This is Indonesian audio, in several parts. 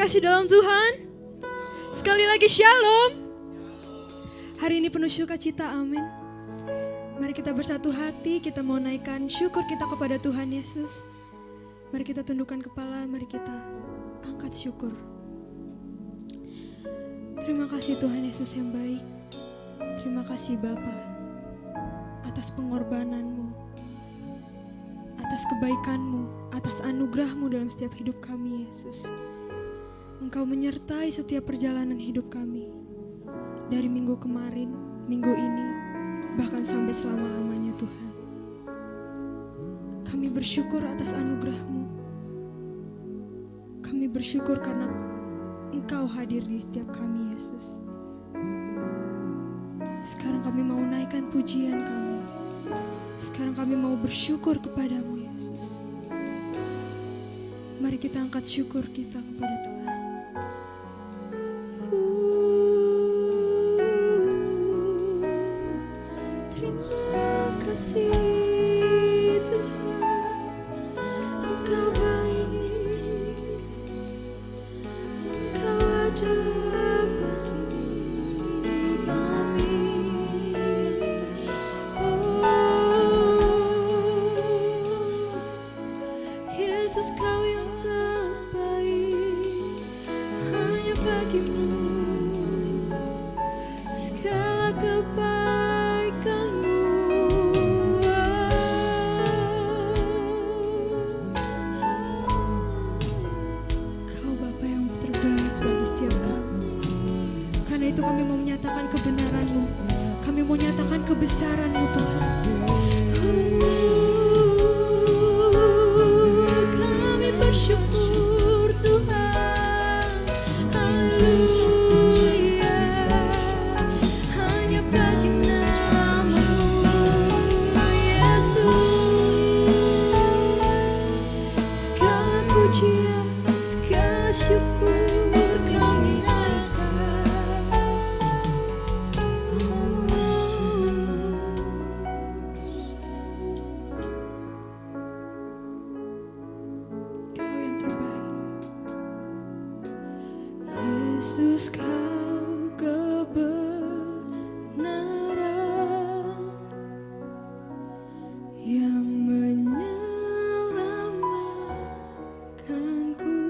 kasih dalam Tuhan. Sekali lagi shalom. Hari ini penuh sukacita, amin. Mari kita bersatu hati, kita mau naikkan syukur kita kepada Tuhan Yesus. Mari kita tundukkan kepala, mari kita angkat syukur. Terima kasih Tuhan Yesus yang baik. Terima kasih Bapa atas pengorbananmu, atas kebaikanmu, atas anugerahmu dalam setiap hidup kami Yesus. Engkau menyertai setiap perjalanan hidup kami. Dari minggu kemarin, minggu ini, bahkan sampai selama-lamanya Tuhan. Kami bersyukur atas anugerah-Mu. Kami bersyukur karena Engkau hadir di setiap kami Yesus. Sekarang kami mau naikkan pujian kami. Sekarang kami mau bersyukur kepadamu Yesus. Mari kita angkat syukur kita kepada Tuhan. Terima kasih Tuhan, Engkau baik, Engkau ada bersama kami. Yesus Kau yang terbaik, hanya bagimu segala kebaikan-Mu. Kau Bapa yang terbaik bagi setiap kami. Karena itu kami mau menyatakan kebenaran-Mu, kami mau menyatakan kebesaran-Mu Tuhan. Bersyukur Tuhan, haleluya, hanya bagi nama-Mu Yesus. Segala pujian, segala syukur kami Yesus, Kau kebenaran yang menyelamatkanku.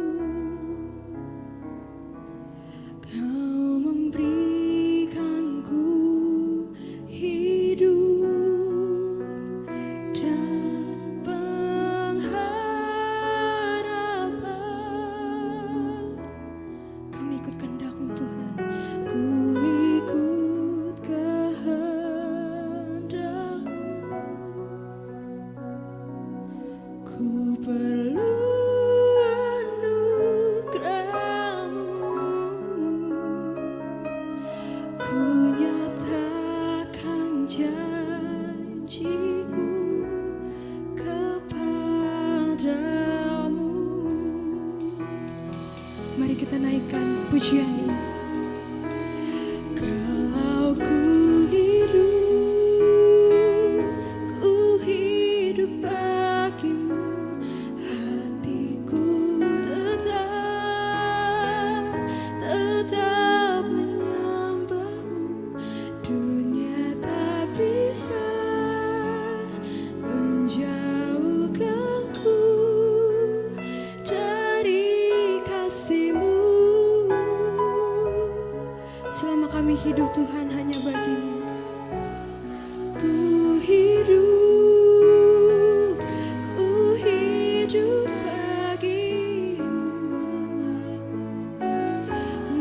Kau memberikanku hidup dan pengharapan. Kami ikut kehendak-Mu Tuhan. Ku ikut kehendak-Mu. Ku perlu anugerah-Mu. Ku nyatakan janji-Ku kepadamu. Mari kita naikkan pujian ini. Kalau ku hidup bagimu, hatiku tetap menyembah-Mu. Dunia tak bisa menjauhkanku dari kasih-Mu. Selama kami hidup Tuhan hanya bagi-Mu. Ku hidup bagi-Mu.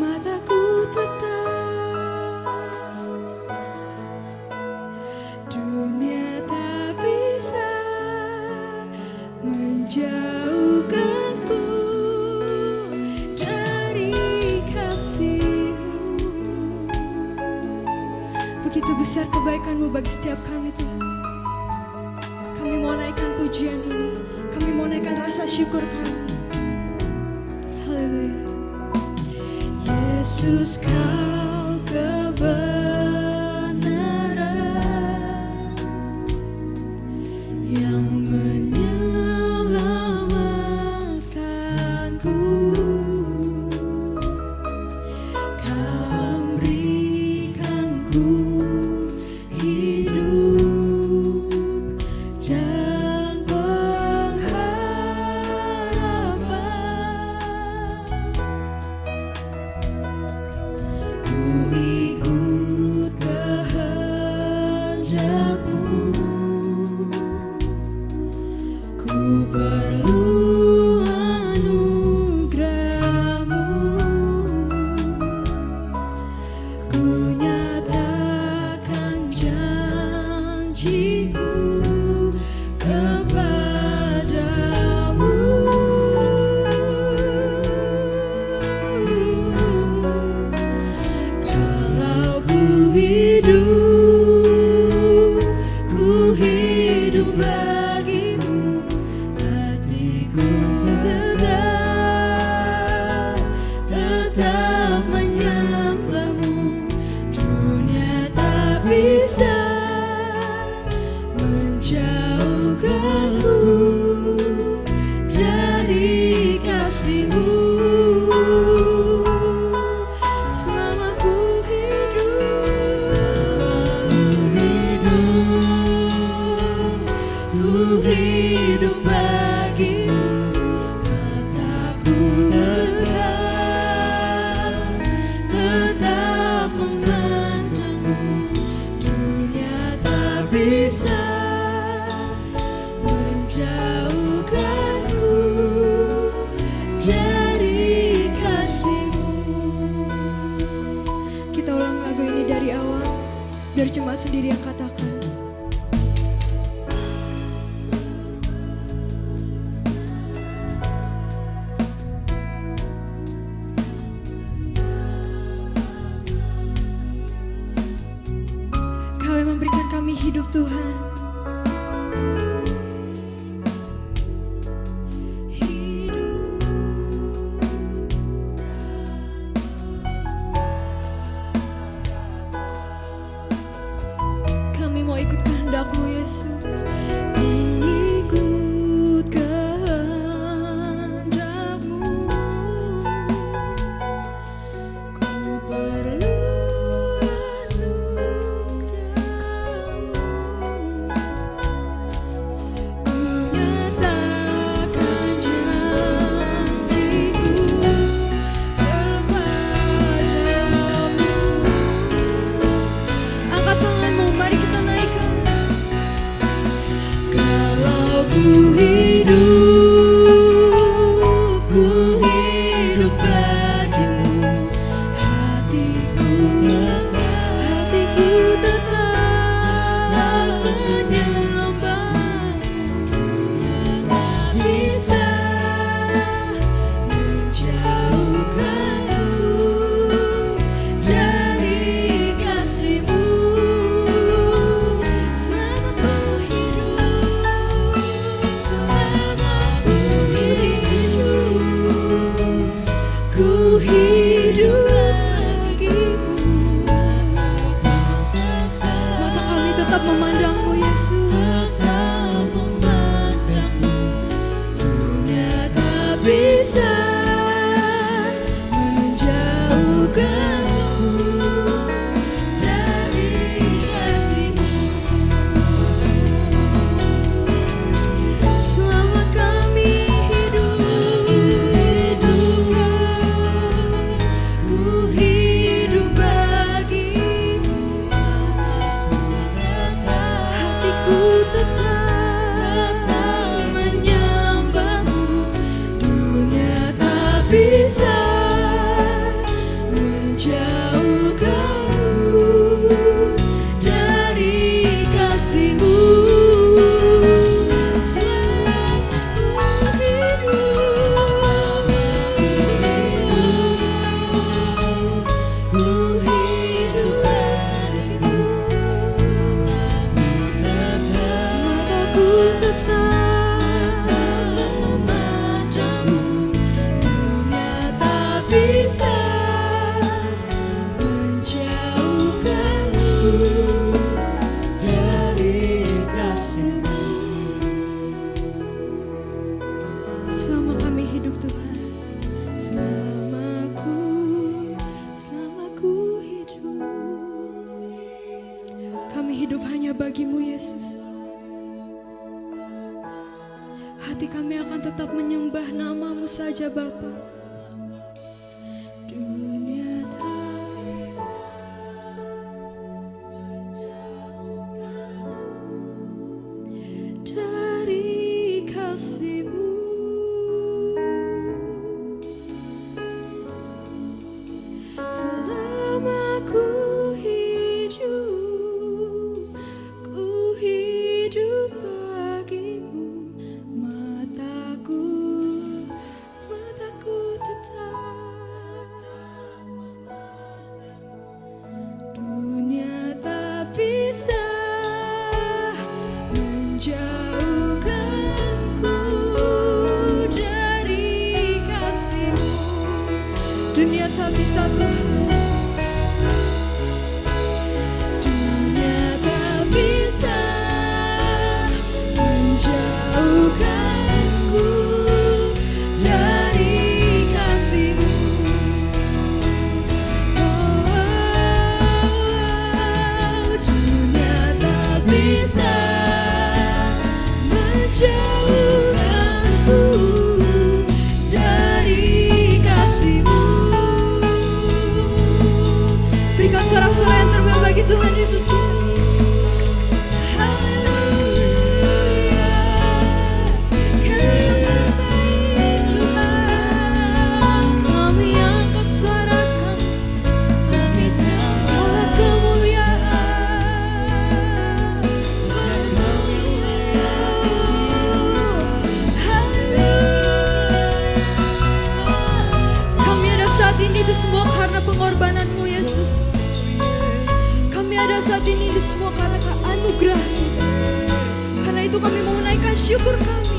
Mataku tetap, dunia tak bisa menjauhkanku dari kasih-Mu. Begitu besar kebaikan-Mu bagi setiap kami Tuhan. Kami mau naikkan pujian ini, kami mau naikkan rasa syukur kami. Haleluya. Yesus, Kau kebenaran yang menyelamatkanku. Biar cuma sendiri yang katakan. Kau yang memberikan kami hidup, Tuhan. Kami mau ikut kehendak-Mu, Yesus. Ku ikut kehendak-Mu. Ku perlu anugerah-Mu. Ku nyatakan janji-Ku kepadamu. Angkat tanganmu, mari kita naikkan. Kalau ku hidup bagimu, hatiku tetap menyembah-Mu. Tak bisa menjauhkanku dari kasih-Mu. Selama ku hidup bagimu, maka kami tetap memandang-Mu, Yesus. Tetap memandang-Mu. Dunia tak bisa menjauhkanku dari kasih-Mu. Selama kami hidup, ku hidup bagimu. Hatiku tetap menyembah-Mu. Dunia tak bisa menjauhkanku dari kasih-Mu. Ku hidup bagimu, maka ku tetap memandang-Mu. Dunia tak bisa menjauhkanku dari kasih-Mu. Selama kami hidup, Tuhan, selama ku hidup, kami hidup hanya bagi-Mu, Yesus. Hati kami akan tetap menyembah nama-Mu saja, Bapa. Dunia tak bisa menjauhkanku itu semua karena anugerah-Mu. Karena itu kami mau menaikkan syukur kami.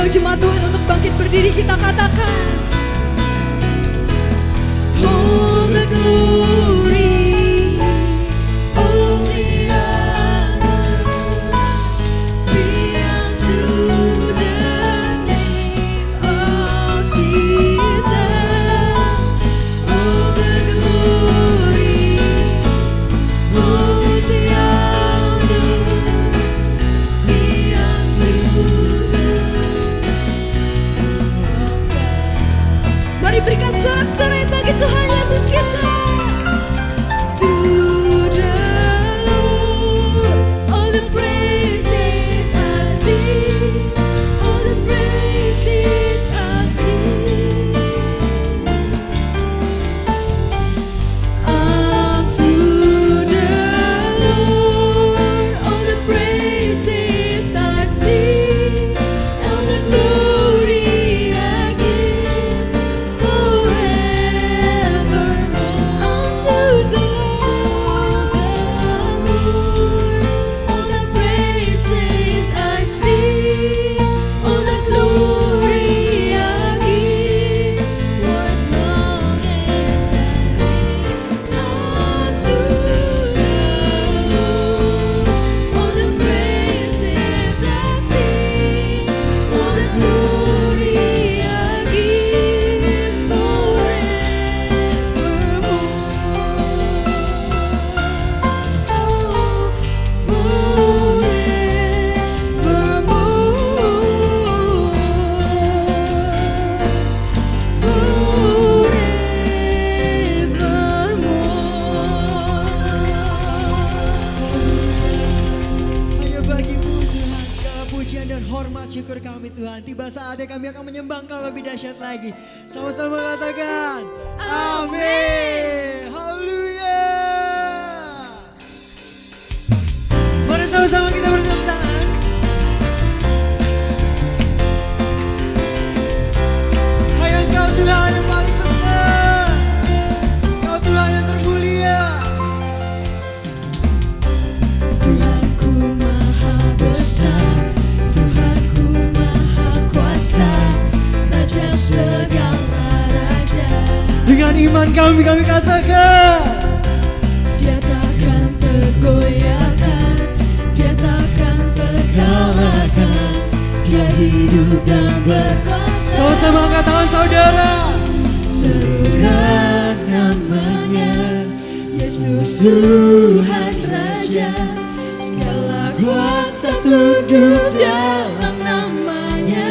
Jemaat Tuhan untuk bangkit berdiri, kita katakan all the glory, all the honor be unto the name of Jesus. All the glory, all the honor be unto Mari berikan sorak-sorai bagi Tuhan Yesus kita. To the Lord, all the praises I sing, all the praises I sing. Unto the Lord, all the praises I sing, all the glory I give. Syukur kami Tuhan. Tiba saatnya kami akan menyembah Engkau lebih dahsyat lagi. Sama-sama katakan amin. Haleluya. Mari sama-sama kita bertepuk tangan. Hai Engkau Tuhan yang paling besar, Engkau Tuhan yang termulia. Tuhanku maha besar, Raja segala raja. Dengan iman kami katakan, Dia takkan tergoyahkan, Dia takkan terkalahkan. Dia hidup dan berkuasa. sama-sama angkat tangan saudara. Serukan namanya, Yesus Tuhan Raja. Segala kuasa tunduk dalam namanya.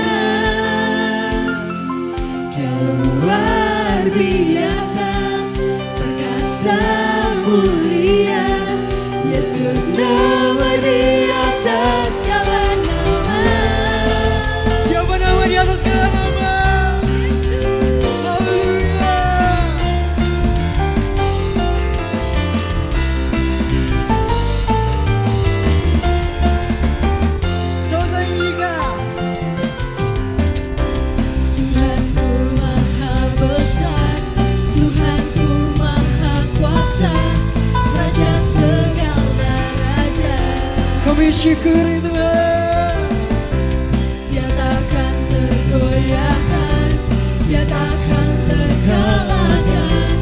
Dia luar biasa, perkasa mulia. Yesus nama di atas segala nama. Siapa nama di atas segala nama? Haleluya. Sama-sama nyanyikan. Tuhanku maha besar, Tuhanku maha kuasa, Raja segala raja. Kami syukuri Tuhan. Dia takkan tergoyahkan, Dia takkan terkalahkan.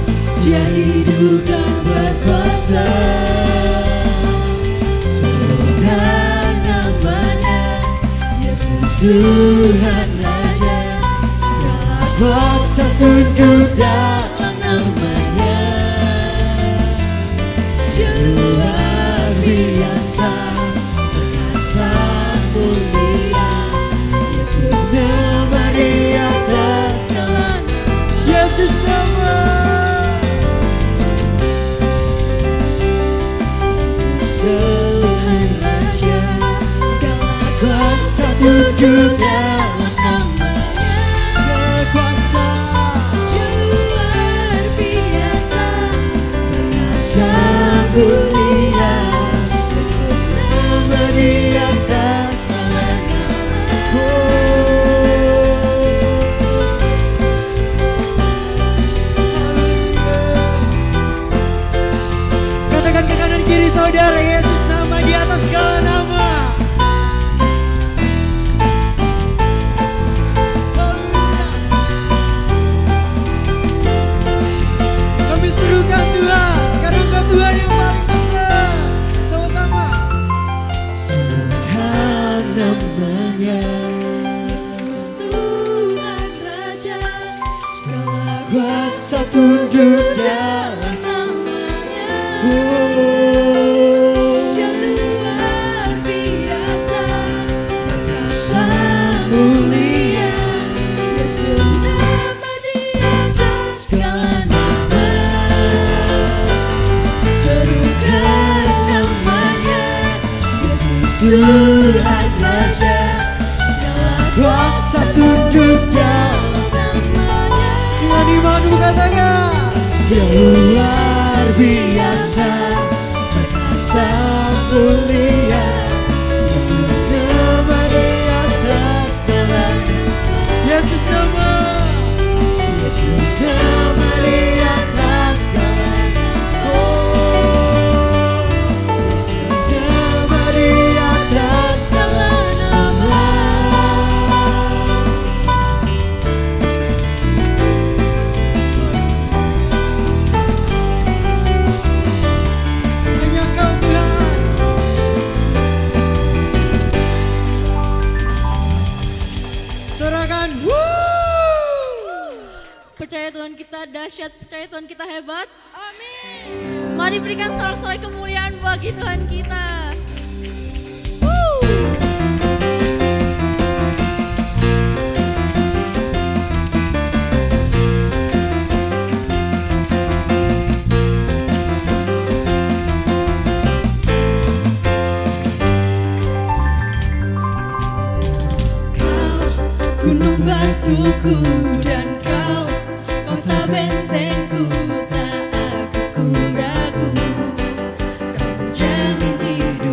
Dia hidup dan berkuasa. Serukan namanya, Yesus Tuhan Raja. Segala kuasa tunduk dalam namanya. Dia luar biasa, perkasa mulia. Yesus nama di atas segala nama. Yesus nama. Tuhan Raja, segala kuasa tunduk dalam namanya. Segala kuasa. Dia luar biasa, perkasa mulia. Yesus nama di atas segala nama. Katakan ke kanan kiri saudara, Yesus nama di atas segala nama. Haleluya. Kami serukan Tuhan, karena Engkau Tuhan yang paling besar. Sama-sama. Serukan namanya, Yesus Tuhan Raja. Segala kuasa tunduk dalam namanya. Dia luar biasa, perkasa mulia. Yesus nama di atas segala nama. Serukan namanya, Yesus Tuhan Raja. Segala kuasa tunduk dalam namanya. Dengan imanmu katakan, Dia luar biasa, perkasa mulia. Yesus nama di atas segala nama. Yesus nama. Yesus nama di atas segala nama. Oh, Yesus nama di atas segala nama. hanya Kau Tuhan. Serahkan. Percaya Tuhan kita dahsyat, percaya Tuhan kita hebat. Amin. Mari berikan sorak-sorai kemuliaan bagi Tuhan kita. Gunung batuku dan kau, kota bentengku, tak aku ragu. Kau menjamin hidup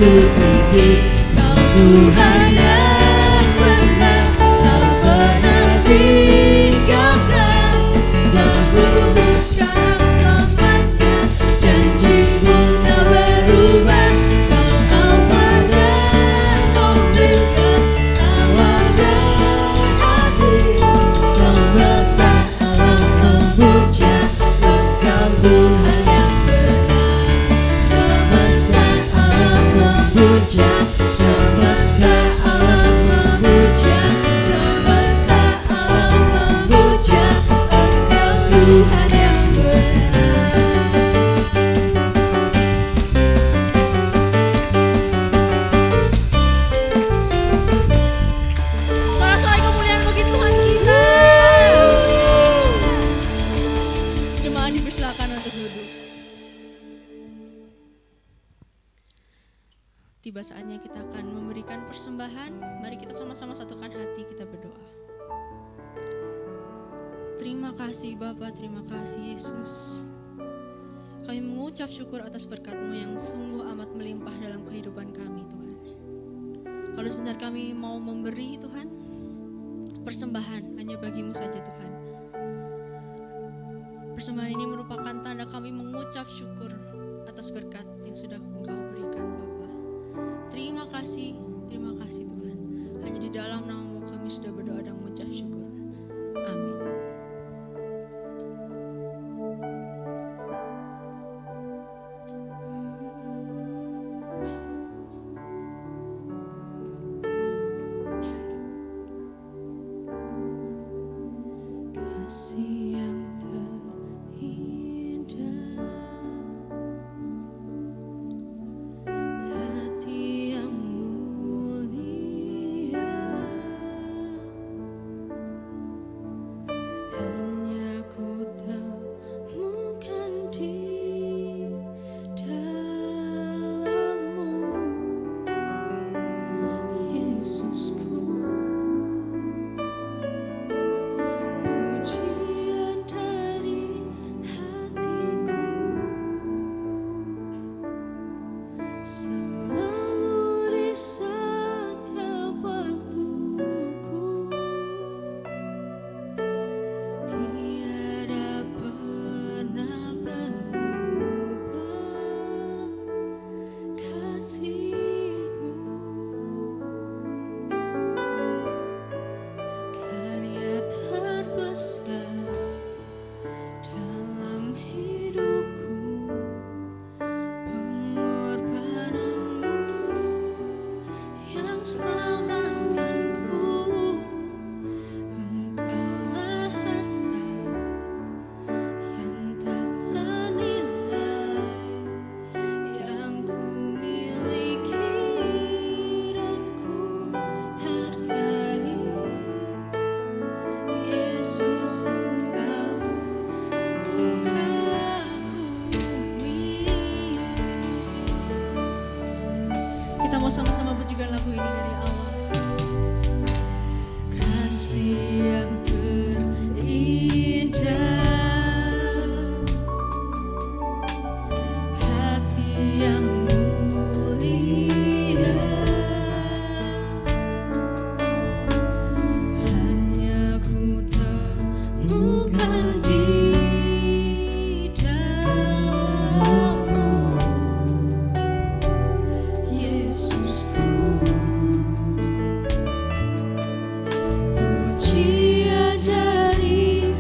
ku pikir Kau Tuhan yang benar, tak pernah tinggalkan. Dahulu, sekarang, selamanya, janji-Mu tak berubah. Kau Alfa dan Omega, awal dan akhir. Semesta alam memuja Engkau Tuhan yang benar. Semesta alam memuja, semesta alam memuja, semesta alam memuja Engkau Tuhan yang benar. Sorak-sorai kemuliaan bagi Tuhan kita. Jemaat dipersilakan untuk duduk. Tiba saatnya kita akan memberikan persembahan. Mari kita sama-sama satukan hati, kita berdoa. Terima kasih Bapa, terima kasih Yesus. Kami mengucap syukur atas berkat-Mu yang sungguh amat melimpah dalam kehidupan kami Tuhan. Kalau sebentar kami mau memberi Tuhan, persembahan hanya bagi-Mu saja Tuhan. Persembahan ini merupakan tanda kami mengucap syukur atas berkat yang sudah Engkau berikan Bapa. Terima kasih Tuhan. Hanya di dalam nama-Mu kami sudah berdoa dan mengucap syukur. Amin. Kasih yang terindah, hati yang mulia, hanya ku temukan di dalam-Mu, Yesusku. Pujian dari hatiku, selalu di setiap waktuku, tiada pernah berubah kasih-Mu. Karya terbesar dalam hidupku, pengorbanan-Mu yang selamatkanku. Engkaulah harta yang tak ternilai yang ku miliki dan ku hargai. Yesus, Engkau ku kagumi. Kita mau sama-sama pujikan lagu ini dari awal. Kasih yang terindah, hati yang mulia, hanya ku temukan di dalam-Mu, Yesusku. Pujian dari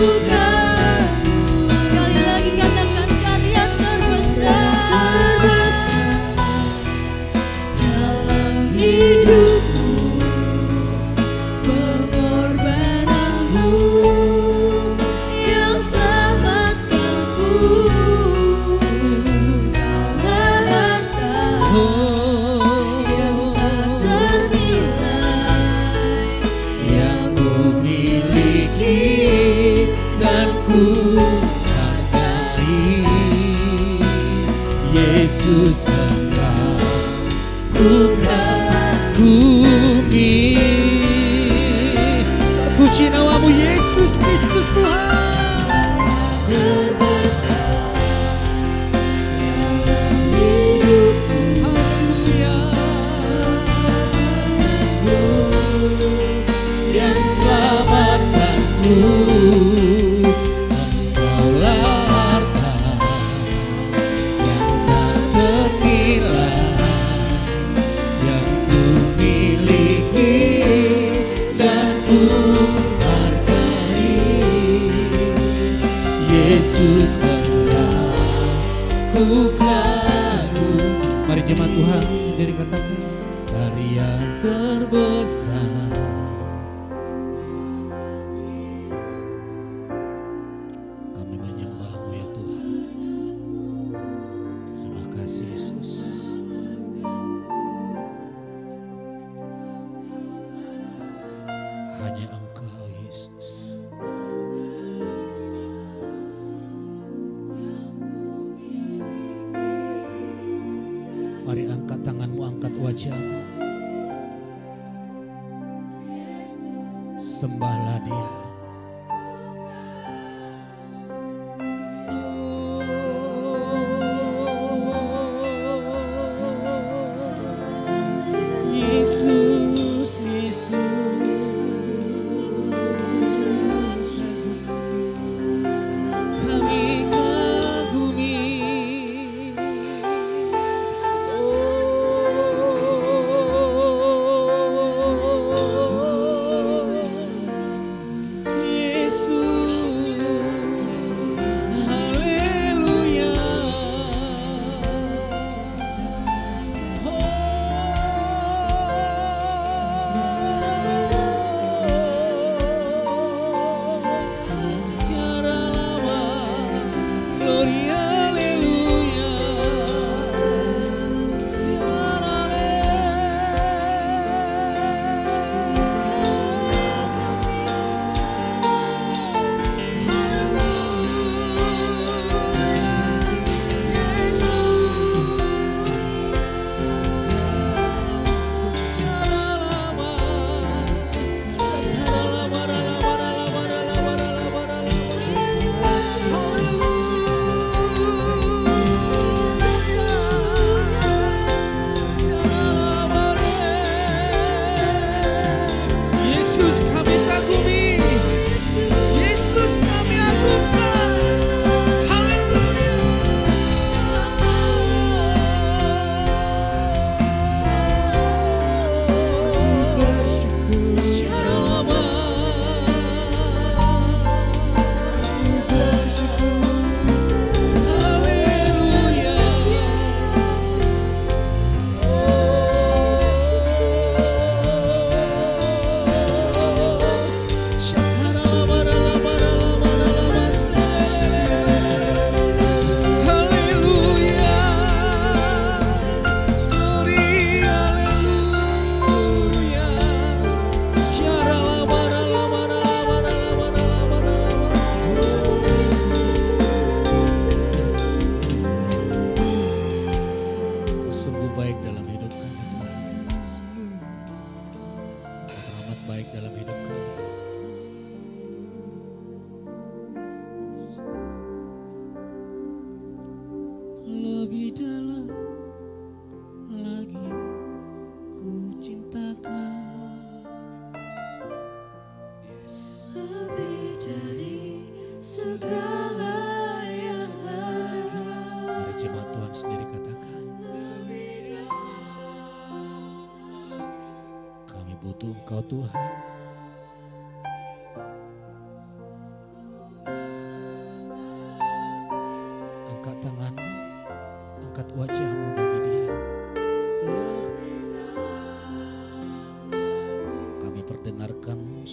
Sekali lagi katakan karya terbesar dalam hidupku, pengorbananmu yang selamatkanku. Kaulah harta yang tak ternilai yang ku miliki dan ku hargai. Yesus Engkau ku kagumi. Puji namamu Yesus Kristus Tuhan terbesar dalam hidupku. Haleluya. Yang selamatkanku, Engkaulah harta yang tak ternilai yang ku miliki dan ku hargai. Yesus Engkau ku kagumi. Mari jemaat Tuhan sendiri katakan karya terbesar. Kami menyembah-Mu ya Tuhan. Terima kasih Yesus. Hanya Engkau Yesus. Mari angkat tanganmu, angkat wajahmu. Sembahlah Dia. Yesus, Yesus, kami kagumi. Yesus, haleluya. Secara lama, gloria, haleluya. Secara Yesus kami kagumi, Yesus kami agungkan, haleluya. Secara lama, haleluya. Sungguh baik dalam hidup kami Tuhan. Amat baik dalam hidup kami. Lebih dalam lagi ku cintakan. Lebih dari segala yang ada. Mari jemaat Tuhan sendiri katakan. Kami butuh Engkau Tuhan.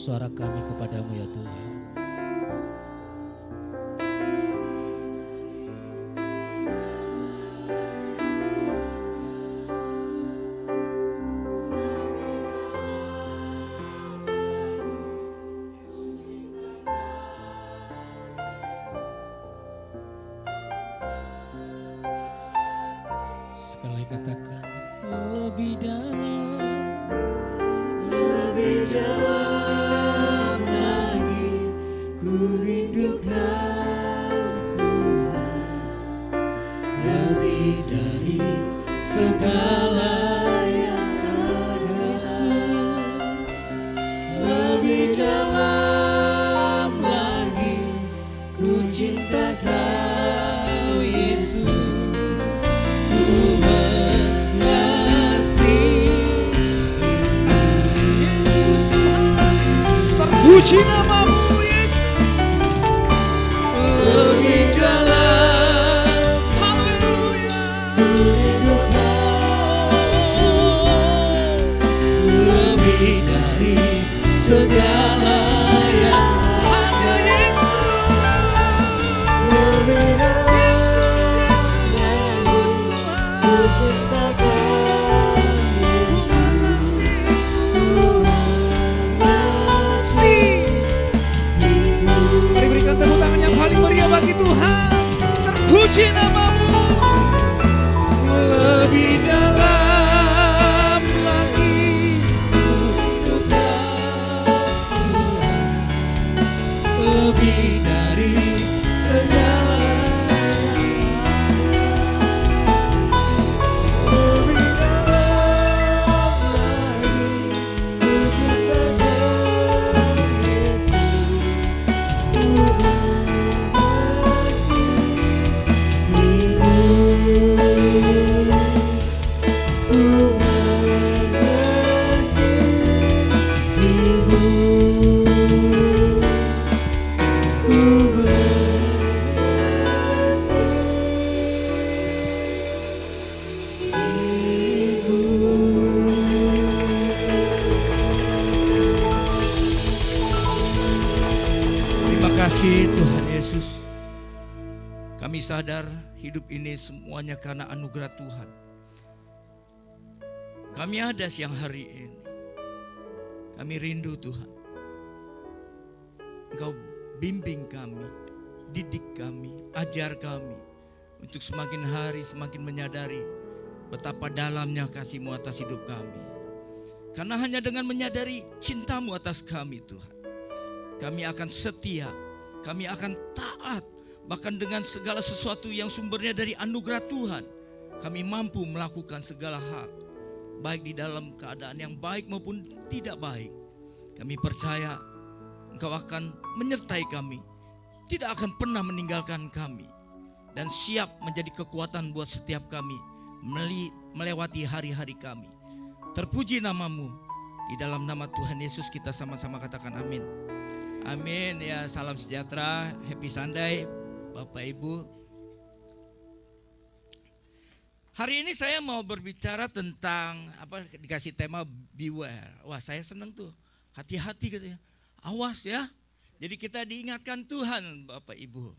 suara kami kepadamu ya Tuhan. Sekali katakan lebih dalam, lebih dalam lagi ku rindukan Tuhan, lebih dari segala yang ada, Yesus, lebih dalam lagi ku cinta Kau Yesus. Puji namamu Yesus. Lebih dalam, Haleluya. lebih dari segala yang Hanya Yesus. lebih dalam, Yesus, Yesus, ku cinta Kau Yesus. Mari berikan tepuk tangan yang paling meriah bagi Tuhan. Terpuji namamu. Lebih dalam lagi ku rindukan Tuhan, lebih dari segala yang lebih dalam lagi ku cinta Kau Yesus. Ku Terima kasih Tuhan Yesus. Kami sadar hidup ini semuanya karena anugerah Tuhan. Kami ada siang hari ini. Kami rindu Tuhan. Engkau bimbing kami, didik kami, ajar kami untuk semakin hari semakin menyadari betapa dalamnya kasih-Mu atas hidup kami. Karena hanya dengan menyadari cinta-Mu atas kami Tuhan, kami akan setia, kami akan taat, bahkan dengan segala sesuatu yang sumbernya dari anugerah Tuhan, kami mampu melakukan segala hal, baik di dalam keadaan yang baik maupun tidak baik. Kami percaya Engkau akan menyertai kami, tidak akan pernah meninggalkan kami, dan siap menjadi kekuatan buat setiap kami melewati hari-hari kami. Terpuji namamu, di dalam nama Tuhan Yesus kita sama-sama katakan amin. Amin. Ya, salam sejahtera, happy Sunday Bapak Ibu. Hari ini saya mau berbicara tentang dikasih tema beware. Wah, saya senang tuh. Hati-hati katanya. Awas ya. Jadi kita diingatkan Tuhan Bapak Ibu.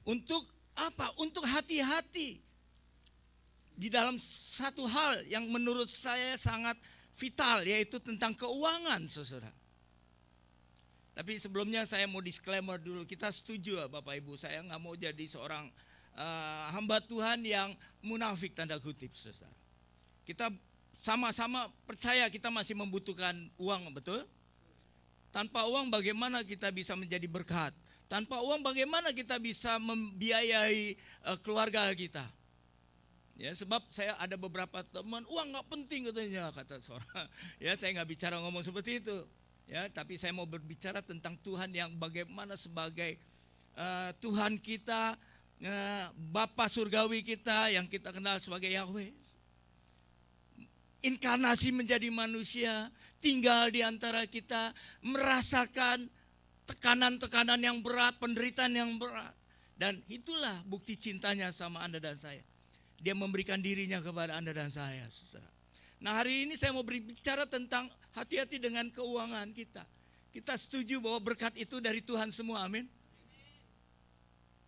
Untuk apa? Untuk hati-hati. Di dalam satu hal yang menurut saya sangat vital, yaitu tentang keuangan, saudara. Tapi sebelumnya saya mau disclaimer dulu. Kita setuju Bapak Ibu, saya nggak mau jadi seorang hamba Tuhan yang munafik tanda kutip, saudara. Kita sama-sama percaya kita masih membutuhkan uang, betul? Tanpa uang bagaimana kita bisa menjadi berkat? Tanpa uang bagaimana kita bisa membiayai keluarga kita? Ya, sebab saya ada beberapa teman, uang nggak penting katanya, kata seorang. Ya, saya nggak bicara ngomong seperti itu. Ya, tapi saya mau berbicara tentang Tuhan yang bagaimana sebagai Tuhan kita, Bapa surgawi kita yang kita kenal sebagai Yahweh. Inkarnasi menjadi manusia, tinggal di antara kita, merasakan tekanan-tekanan yang berat, penderitaan yang berat. Dan itulah bukti cintanya sama Anda dan saya. Dia memberikan dirinya kepada Anda dan saya, saudara. Nah, hari ini saya mau berbicara tentang hati-hati dengan keuangan kita. Kita setuju bahwa berkat itu dari Tuhan semua, amin.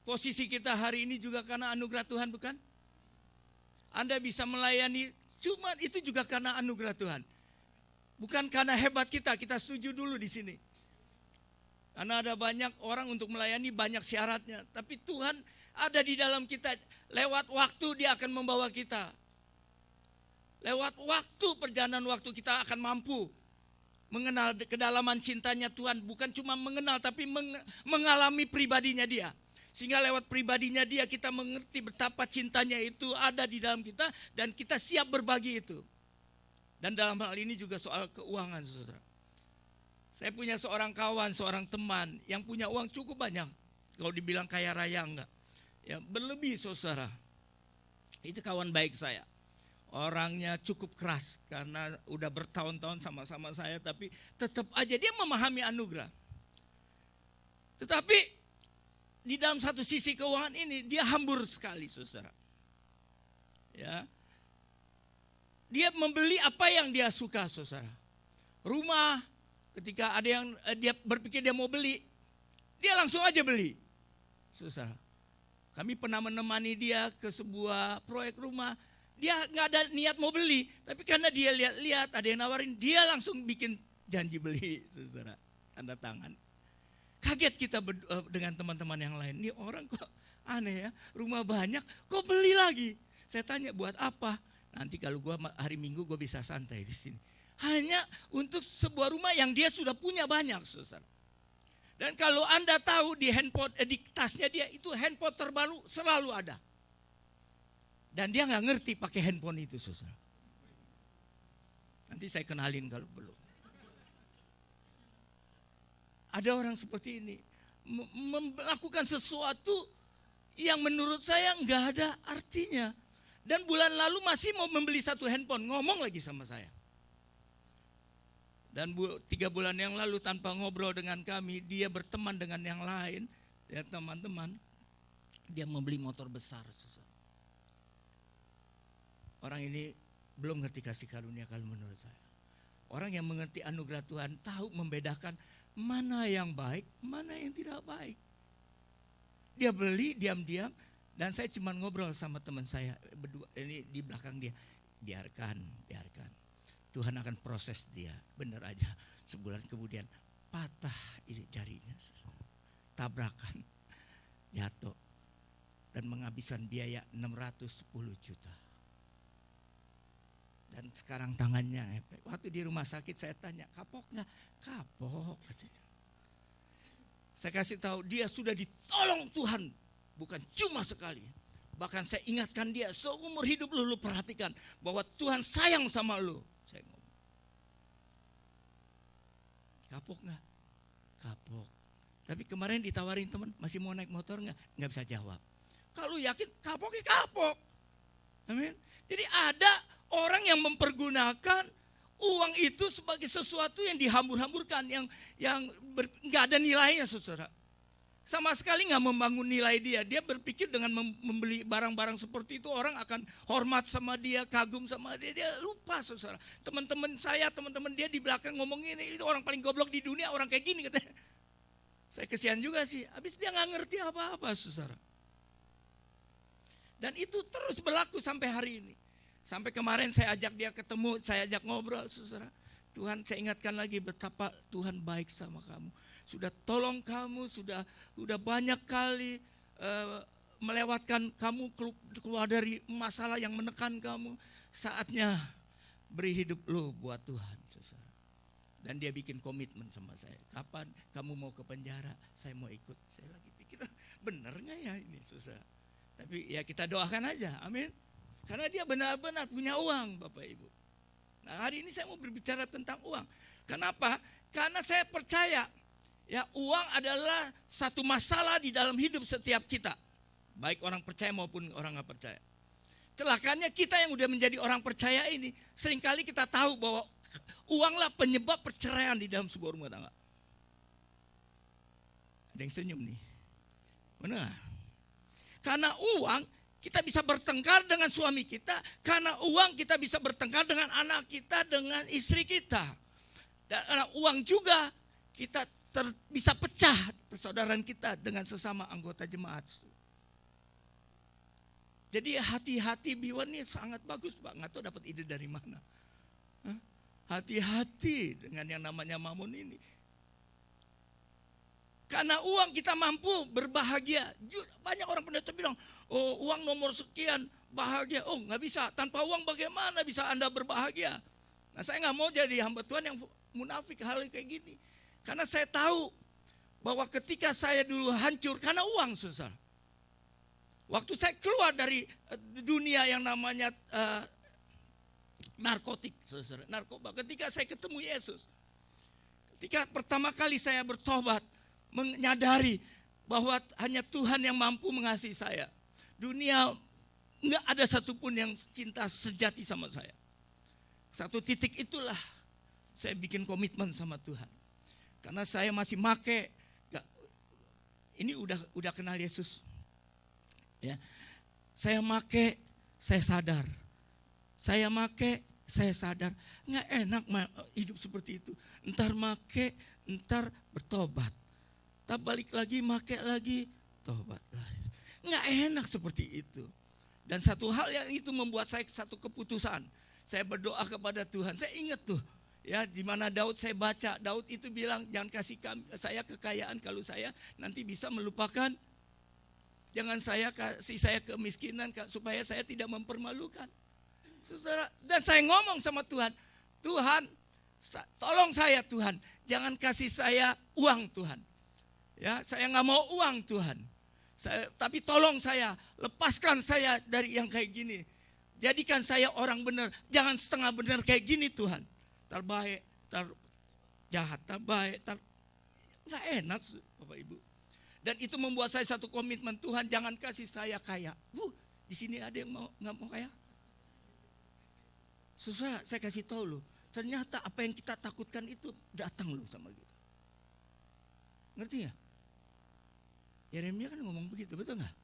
Posisi kita hari ini juga karena anugerah Tuhan, bukan? Anda bisa melayani, cuma itu juga karena anugerah Tuhan. Bukan karena hebat kita setuju dulu di sini. Karena ada banyak orang untuk melayani, banyak syaratnya. Tapi Tuhan ada di dalam kita. Lewat waktu dia akan membawa kita. Lewat waktu, perjalanan waktu kita akan mampu mengenal kedalaman cintanya Tuhan. Bukan cuma mengenal, tapi mengalami pribadinya dia. Sehingga lewat pribadinya dia kita mengerti betapa cintanya itu ada di dalam kita. Dan kita siap berbagi itu. Dan dalam hal ini juga soal keuangan, saudara. Saya punya seorang kawan, seorang teman yang punya uang cukup banyak. Kalau dibilang kaya raya enggak. Ya, berlebih, saudara. Itu kawan baik saya. Orangnya cukup keras karena udah bertahun-tahun sama-sama saya. Tapi tetap aja dia memahami anugerah. Tetapi di dalam satu sisi keuangan ini dia hambur sekali, saudara. Ya. Dia membeli apa yang dia suka, saudara. Rumah, ketika ada yang dia berpikir dia mau beli, dia langsung aja beli, saudara. Kami pernah menemani dia ke sebuah proyek rumah. Dia nggak ada niat mau beli, tapi karena dia lihat-lihat ada yang nawarin, dia langsung bikin janji beli, saudara. Tanda tangan. Kaget kita dengan teman-teman yang lain. Ini orang kok aneh ya, rumah banyak, kok beli lagi? Saya tanya buat apa? Nanti kalau gua hari Minggu gue bisa santai di sini. Hanya untuk sebuah rumah yang dia sudah punya banyak, saudara. Dan kalau Anda tahu di handphone, di tasnya dia itu handphone terbaru selalu ada. Dan dia nggak ngerti pakai handphone itu, saudara. Nanti saya kenalin kalau belum. Ada orang seperti ini melakukan sesuatu yang menurut saya nggak ada artinya. Dan bulan lalu masih mau membeli satu handphone, ngomong lagi sama saya. Dan 3 bulan yang lalu tanpa ngobrol dengan kami, dia berteman dengan yang lain, ya teman-teman, dia membeli motor besar. Orang ini belum ngerti kasih karunia kalau menurut saya. Orang yang mengerti anugerah Tuhan tahu membedakan mana yang baik, mana yang tidak baik. Dia beli diam-diam dan saya cuma ngobrol sama teman saya berdua ini di belakang dia. Biarkan. Tuhan akan proses dia. Benar aja. Sebulan kemudian patah ini jarinya. Tabrakan. Jatuh. Dan menghabiskan biaya 610 juta. Dan sekarang tangannya efek. Waktu di rumah sakit saya tanya, kapok nggak? Kapok katanya. Saya kasih tahu dia sudah ditolong Tuhan, bukan cuma sekali. Bahkan saya ingatkan dia seumur hidup lu perhatikan bahwa Tuhan sayang sama lu. Saya ngomong. Kapok nggak? Kapok. Tapi kemarin ditawarin teman, masih mau naik motor nggak? Nggak bisa jawab. Kalau yakin kapok ya kapok. Amin. Jadi ada orang yang mempergunakan uang itu sebagai sesuatu yang dihambur-hamburkan, yang nggak ada nilainya, saudara. Sama sekali nggak membangun nilai dia. Dia berpikir dengan membeli barang-barang seperti itu orang akan hormat sama dia, kagum sama dia. Dia lupa, saudara. Teman-teman dia di belakang ngomong ini orang paling goblok di dunia, orang kayak gini katanya. Saya kesian juga sih. Habis dia nggak ngerti apa-apa, saudara. Dan itu terus berlaku sampai hari ini. Sampai kemarin saya ajak dia ketemu, saya ajak ngobrol, saudara. Tuhan, saya ingatkan lagi betapa Tuhan baik sama kamu. Sudah tolong kamu, sudah banyak kali melewatkan kamu keluar dari masalah yang menekan kamu. Saatnya beri hidup lo buat Tuhan, saudara. Dan dia bikin komitmen sama saya. Kapan kamu mau ke penjara? Saya mau ikut. Saya lagi pikir, bener gak ya ini, saudara? Tapi ya kita doakan aja, amin. Karena dia benar-benar punya uang, Bapak Ibu. Nah, hari ini saya mau berbicara tentang uang. Kenapa? Karena saya percaya ya uang adalah satu masalah di dalam hidup setiap kita. Baik orang percaya maupun orang nggak percaya. Celakanya kita yang udah menjadi orang percaya ini, seringkali kita tahu bahwa uanglah penyebab perceraian di dalam sebuah rumah tangga. Ada yang senyum nih. Benar. Karena uang kita bisa bertengkar dengan suami kita. Karena uang kita bisa bertengkar dengan anak kita, dengan istri kita. Dan karena uang juga kita bisa pecah persaudaraan kita dengan sesama anggota jemaat. Jadi hati-hati, Biwan ini sangat bagus Pak. Nggak tahu dapat ide dari mana. Hati-hati dengan yang namanya mamun ini. Karena uang kita mampu berbahagia. Banyak orang pendeta bilang, oh uang nomor sekian bahagia. Oh nggak bisa, tanpa uang bagaimana bisa Anda berbahagia? Nah saya nggak mau jadi hamba Tuhan yang munafik hal kayak gini. Karena saya tahu bahwa ketika saya dulu hancur karena uang, susah. Waktu saya keluar dari dunia yang namanya narkotik, saudara, narkoba. Ketika saya ketemu Yesus, ketika pertama kali saya bertobat, menyadari bahwa hanya Tuhan yang mampu mengasihi saya. Dunia enggak ada satupun yang cinta sejati sama saya. Satu titik itulah saya bikin komitmen sama Tuhan. Karena saya masih make, ini udah kenal Yesus. Ya, saya make, saya sadar. Saya make, saya sadar. Nggak enak hidup seperti itu. Entar make, entar bertobat. Tak balik lagi, make lagi, tobat lagi. Nggak enak seperti itu. Dan satu hal yang itu membuat saya satu keputusan. Saya berdoa kepada Tuhan. Saya ingat tuh, ya di mana Daud saya baca. Daud itu bilang, jangan kasih saya kekayaan kalau saya nanti bisa melupakan. Jangan saya kasih saya kemiskinan supaya saya tidak mempermalukan. Saudara, dan saya ngomong sama Tuhan, Tuhan, tolong saya Tuhan, jangan kasih saya uang Tuhan. Ya, saya nggak mau uang Tuhan. Tapi tolong saya, lepaskan saya dari yang kayak gini. Jadikan saya orang benar, jangan setengah benar kayak gini Tuhan. Terbaik, terjahat, terbaik, nggak enak Bapak Ibu. Dan itu membuat saya satu komitmen, Tuhan jangan kasih saya kaya. Di sini ada yang nggak mau kaya? Susah, saya kasih tahu loh. Ternyata apa yang kita takutkan itu datang loh sama kita. Ngerti nggak? Yeremia kan ngomong begitu, betul nggak?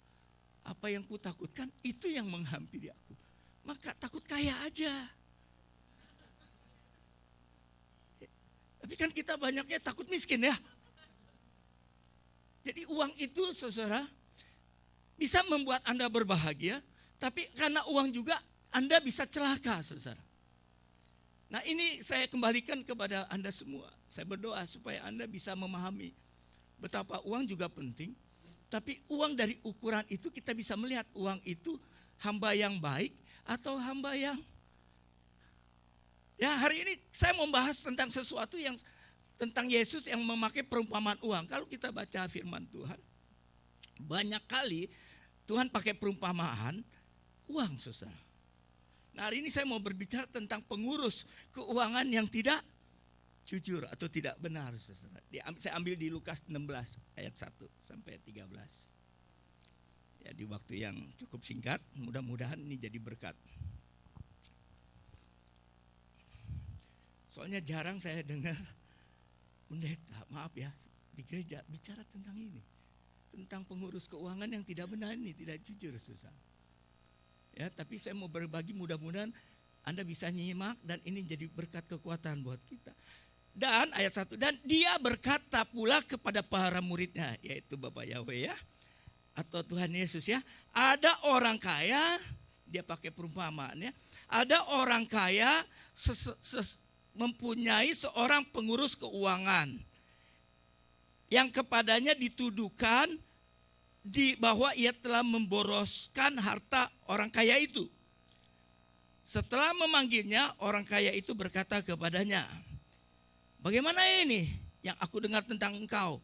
Apa yang ku takutkan itu yang menghampiri aku. Maka takut kaya aja. Tapi kan kita banyaknya takut miskin ya. Jadi uang itu saudara bisa membuat Anda berbahagia. Tapi karena uang juga Anda bisa celaka saudara. Nah ini saya kembalikan kepada Anda semua. Saya berdoa supaya Anda bisa memahami betapa uang juga penting. Tapi uang dari ukuran itu kita bisa melihat uang itu hamba yang baik atau hamba yang... Ya hari ini saya mau bahas tentang sesuatu yang tentang Yesus yang memakai perumpamaan uang. Kalau kita baca firman Tuhan, banyak kali Tuhan pakai perumpamaan uang saudara. Nah hari ini saya mau berbicara tentang pengurus keuangan yang tidak jujur atau tidak benar. Saudara. Saya ambil di Lukas 16 ayat 1 sampai 13. Ya di waktu yang cukup singkat, mudah-mudahan ini jadi berkat. Soalnya jarang saya dengar pendeta, maaf ya, di gereja bicara tentang ini. Tentang pengurus keuangan yang tidak benar ini, tidak jujur susah. Ya, tapi saya mau berbagi, mudah-mudahan Anda bisa nyimak dan ini jadi berkat kekuatan buat kita. Dan ayat 1, dan dia berkata pula kepada para muridnya, yaitu Bapak Yahweh ya, atau Tuhan Yesus ya, ada orang kaya, dia pakai perumpamaannya, ada orang kaya mempunyai seorang pengurus keuangan yang kepadanya dituduhkan bahwa ia telah memboroskan harta orang kaya itu. Setelah memanggilnya, orang kaya itu berkata kepadanya, bagaimana ini yang aku dengar tentang engkau?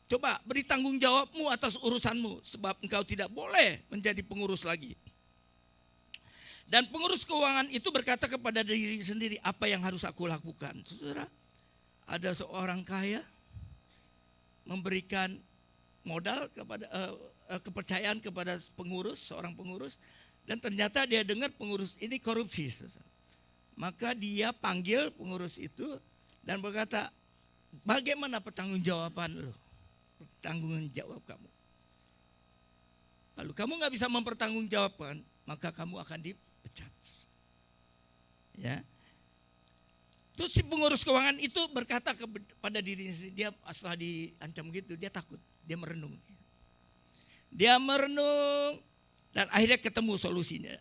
Coba beri tanggung jawabmu atas urusanmu, sebab engkau tidak boleh menjadi pengurus lagi. Dan pengurus keuangan itu berkata kepada diri sendiri, apa yang harus aku lakukan? Saudara, ada seorang kaya memberikan modal kepada kepercayaan kepada pengurus, seorang pengurus, dan ternyata dia dengar pengurus ini korupsi. Saudara. Maka dia panggil pengurus itu dan berkata, bagaimana pertanggungjawaban lo? Pertanggungjawab kamu. Kalau kamu nggak bisa mempertanggungjawabkan, maka kamu akan dipecat. Ya. Terus si pengurus keuangan itu berkata kepada dirinya sendiri, dia setelah diancam gitu, dia takut, dia merenung. Dia merenung dan akhirnya ketemu solusinya.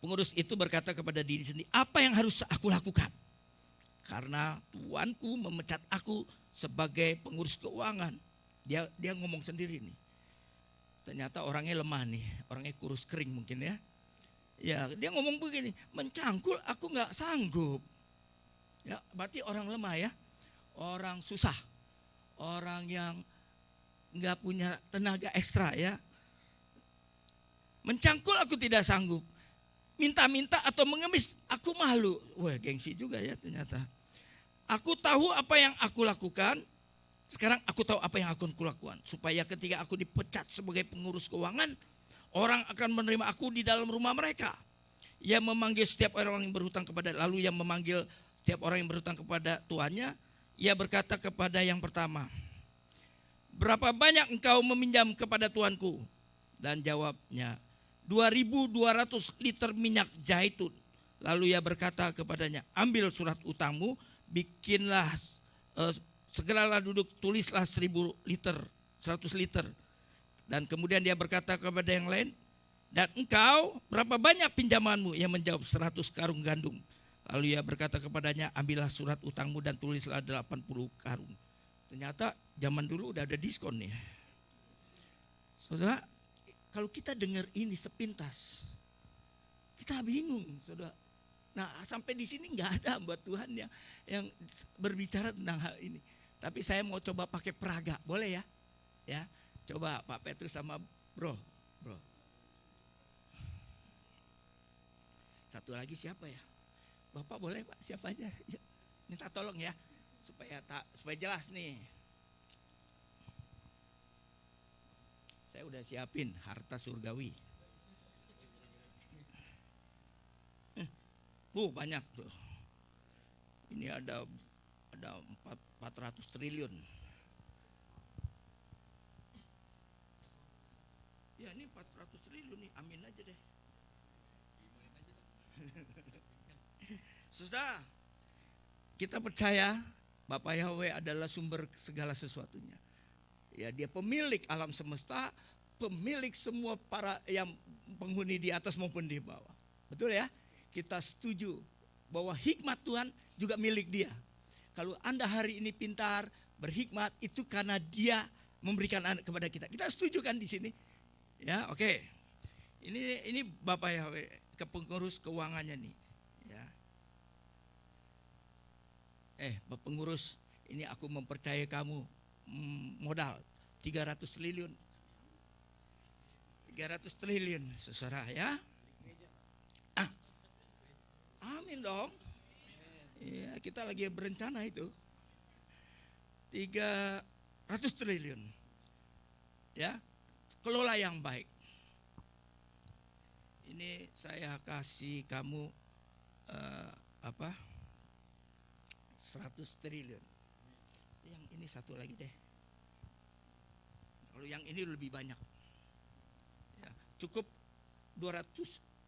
Pengurus itu berkata kepada diri sendiri, apa yang harus aku lakukan? Karena tuanku memecat aku sebagai pengurus keuangan. Dia ngomong sendiri nih. Ternyata orangnya lemah nih, orangnya kurus kering mungkin ya. Ya, dia ngomong begini, mencangkul aku nggak sanggup. Ya, berarti orang lemah ya, orang susah, orang yang nggak punya tenaga ekstra ya. Mencangkul aku tidak sanggup. Minta-minta atau mengemis, aku malu. Wah, gengsi juga ya ternyata. Aku tahu apa yang aku lakukan. Sekarang aku tahu apa yang akan aku lakukan. Supaya ketika aku dipecat sebagai pengurus keuangan, orang akan menerima aku di dalam rumah mereka. Ia memanggil setiap orang yang berhutang kepada, lalu ia memanggil setiap orang yang berhutang kepada tuannya. Ia berkata kepada yang pertama, berapa banyak engkau meminjam kepada tuanku? Dan jawabnya, 2.200 liter minyak zaitun. Lalu ia berkata kepadanya, ambil surat utangmu, bikinlah, segeralah duduk, tulislah 1.000 liter, 100 liter. Dan kemudian dia berkata kepada yang lain, dan engkau berapa banyak pinjamanmu? Ia menjawab 100 karung gandum. Lalu ia berkata kepadanya, ambillah surat utangmu dan tulislah 80 karung. Ternyata zaman dulu udah ada diskon nih. Saudara, kalau kita dengar ini sepintas, kita bingung, saudara. Nah, sampai di sini nggak ada hamba Tuhan yang berbicara tentang hal ini. Tapi saya mau coba pakai peraga, boleh ya? Ya, coba Pak Petrus sama Bro. Satu lagi siapa ya? Bapak boleh Pak, siapa aja? Ya, minta tolong ya, supaya jelas nih. Saya udah siapin harta surgawi. Banyak tuh. Ini ada 400 triliun. Ya ini 400 triliun nih, amin aja deh. Susah. Kita percaya Bapak Yahweh adalah sumber segala sesuatunya. Ya, dia pemilik alam semesta, pemilik semua para yang penghuni di atas maupun di bawah. Betul ya? Kita setuju bahwa hikmat Tuhan juga milik dia. Kalau Anda hari ini pintar, berhikmat, itu karena dia memberikan kepada kita. Kita setuju kan di sini? Ya, oke. Ini Bapak Yahweh, pengurus keuangannya nih. Ya. Bapak pengurus, ini aku mempercayai kamu modal 300 triliun. 300 triliun, saudara ya. Amin dong. Ya, kita lagi berencana itu. 300 triliun. Ya, kelola yang baik. Ini saya kasih kamu 100 triliun. Yang ini satu lagi deh. Kalau yang ini lebih banyak. Ya, cukup 200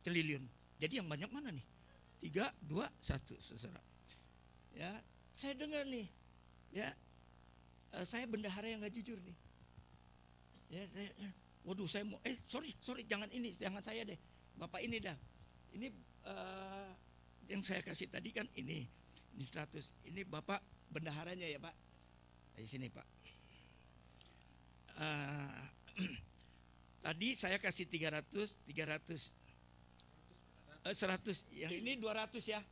triliun. Jadi yang banyak mana nih? 3, 2, 1, saudara. Ya, saya dengar nih. Ya, saya bendahara yang gak jujur nih. Ya, saya mau, sorry, jangan saya deh. Bapak ini dah. Ini yang saya kasih tadi kan ini 100. Ini Bapak bendaharanya ya Pak. Di sini Pak. Tadi saya kasih 100, yang ini 200 ya.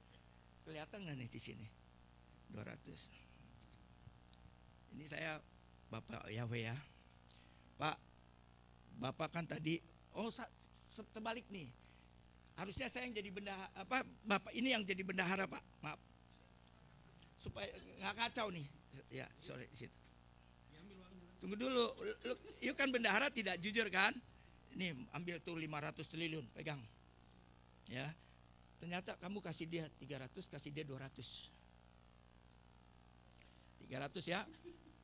Kelihatan nggak nih di sini? 200. Ini saya Bapak Yahweh ya. Pak, Bapak kan tadi, terbalik nih. Harusnya saya yang jadi bendahara, Bapak ini yang jadi bendahara Pak. Maaf. Supaya nggak kacau nih. Ya, sorry situ. Tunggu dulu, lu kan bendahara tidak jujur kan? Ini ambil tuh 500 triliun, pegang. Ya, ternyata kamu kasih dia 300, kasih dia 200. 300 ya.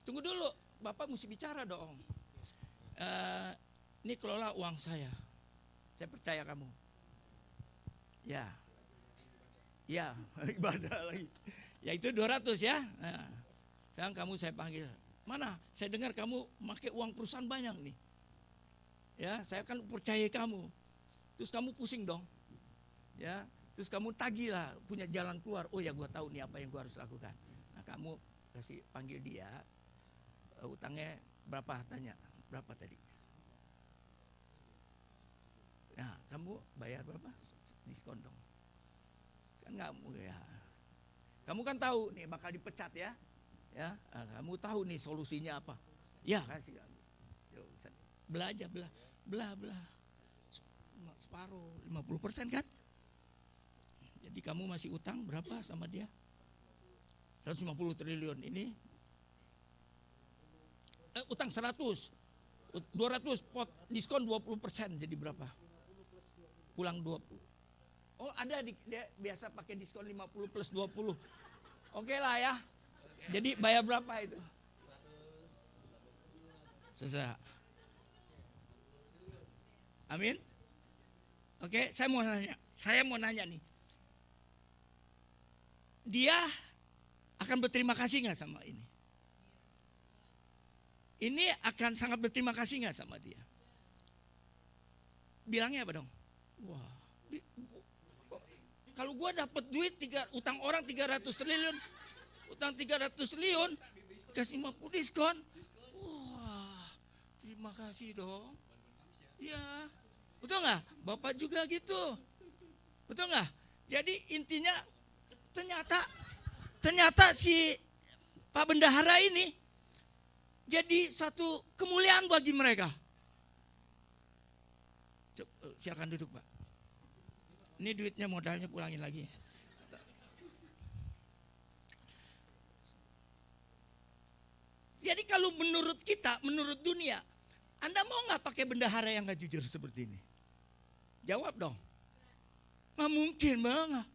Tunggu dulu, Bapak mesti bicara dong. ini kelola uang saya percaya kamu. Ya, ibadah lagi. Ya itu 200 ya. Nah, sekarang kamu saya panggil. Mana? Saya dengar kamu pakai uang perusahaan banyak nih. Ya, saya kan percaya kamu. Terus kamu pusing dong. Ya, terus kamu tagih lah punya jalan keluar. Oh ya, gua tahu nih apa yang gua harus lakukan. Nah, kamu kasih panggil dia. Utangnya berapa, tanya. Berapa tadi? Nah, kamu bayar berapa? Diskon dong. Kan nggak ya. Kamu kan tahu nih bakal dipecat ya. Ya, kamu tahu nih solusinya apa? Ya, kasih. Belah aja, belah. Separuh, 50% kan? Jadi kamu masih utang berapa sama dia? 150 triliun ini. Utang 100. 200 pot diskon 20% jadi berapa? Pulang 20. Oh, ada dia biasa pakai diskon 50 plus 20. Oke lah ya. Jadi bayar berapa itu? Selesai. Amin. Oke, saya mau nanya nih. Dia akan berterima kasih nggak sama ini? Ini akan sangat berterima kasih nggak sama dia? Bilangnya apa dong? Wah, kalau gue dapat duit utang orang 300 triliun, utang 300 triliun, kasih 50 diskon. Wah, terima kasih dong. Ya, betul nggak? Bapak juga gitu, betul nggak? Jadi intinya ternyata si Pak Bendahara ini jadi satu kemuliaan bagi mereka. Silakan duduk, Pak. Ini duitnya modalnya pulangin lagi. Jadi kalau menurut kita, menurut dunia, Anda mau nggak pakai bendahara yang nggak jujur seperti ini? Jawab dong. Nggak mungkin banget.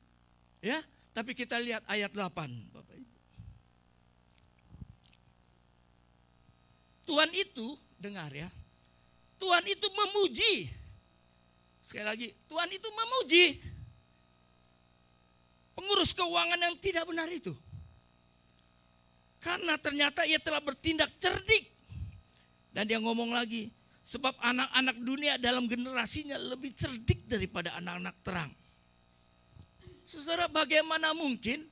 Ya, tapi kita lihat ayat 8, Bapak Ibu. Tuhan itu, dengar ya, Tuhan itu memuji. Sekali lagi, Tuhan itu memuji pengurus keuangan yang tidak benar itu. Karena ternyata ia telah bertindak cerdik. Dan dia ngomong lagi, sebab anak-anak dunia dalam generasinya lebih cerdik daripada anak-anak terang. Saudara, bagaimana mungkin?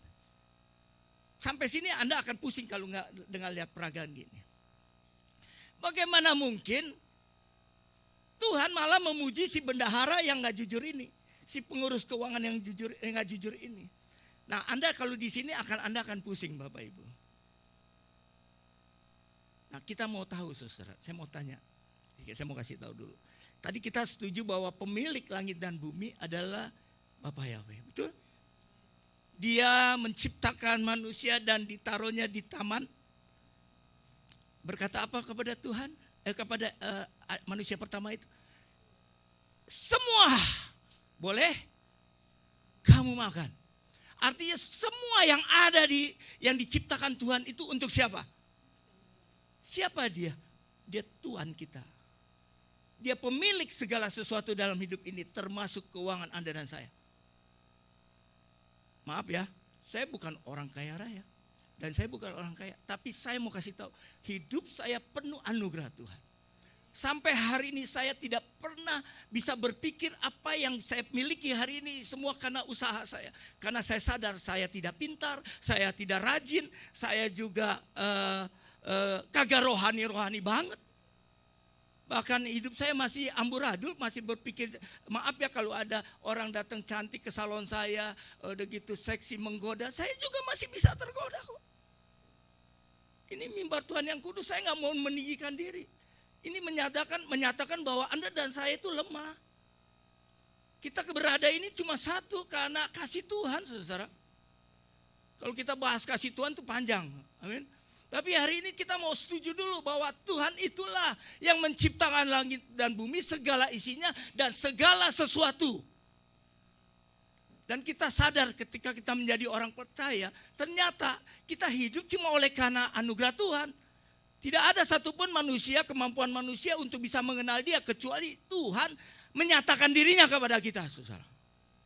Sampai sini Anda akan pusing kalau nggak dengar lihat peragaan gini. Bagaimana mungkin Tuhan malah memuji si bendahara yang nggak jujur ini, si pengurus keuangan yang nggak jujur ini. Nah, Anda kalau di sini Anda akan pusing, Bapak Ibu. Nah, kita mau tahu, saudara. Saya mau tanya, saya mau kasih tahu dulu. Tadi kita setuju bahwa pemilik langit dan bumi adalah Bapak Yahweh, betul? Dia menciptakan manusia dan ditaruhnya di taman. Berkata apa kepada Tuhan? Kepada manusia pertama itu, semua boleh kamu makan. Artinya semua yang ada yang diciptakan Tuhan itu untuk siapa? Siapa dia? Dia Tuhan kita. Dia pemilik segala sesuatu dalam hidup ini, termasuk keuangan Anda dan saya. Maaf ya, saya bukan orang kaya raya. Dan saya bukan orang kaya, tapi saya mau kasih tahu, hidup saya penuh anugerah Tuhan. Sampai hari ini saya tidak pernah bisa berpikir apa yang saya miliki hari ini semua karena usaha saya. Karena saya sadar saya tidak pintar, saya tidak rajin, saya juga kagak rohani banget. Bahkan hidup saya masih amburadul, masih berpikir, maaf ya kalau ada orang datang cantik ke salon saya, udah gitu seksi menggoda, saya juga masih bisa tergoda kok. Ini mimbar Tuhan yang kudus, saya gak mau meninggikan diri. Ini menyatakan bahwa Anda dan saya itu lemah. Kita keberadaan ini cuma satu, karena kasih Tuhan, saudara. Kalau kita bahas kasih Tuhan itu panjang, amin. Tapi hari ini kita mau setuju dulu bahwa Tuhan itulah yang menciptakan langit dan bumi, segala isinya dan segala sesuatu. Dan kita sadar ketika kita menjadi orang percaya, ternyata kita hidup cuma oleh karena anugerah Tuhan. Tidak ada satupun manusia, kemampuan manusia untuk bisa mengenal dia kecuali Tuhan menyatakan dirinya kepada kita, saudara.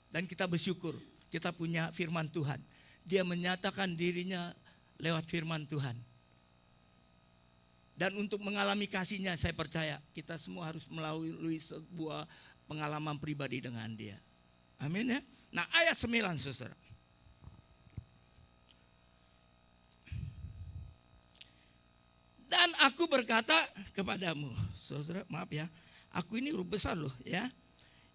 Dan kita bersyukur kita punya firman Tuhan. Dia menyatakan dirinya lewat firman Tuhan. Dan untuk mengalami kasihnya saya percaya kita semua harus melalui sebuah pengalaman pribadi dengan dia. Amin ya. Nah ayat 9 saudara. Dan aku berkata kepadamu, saudara maaf ya, aku ini huruf besar loh ya.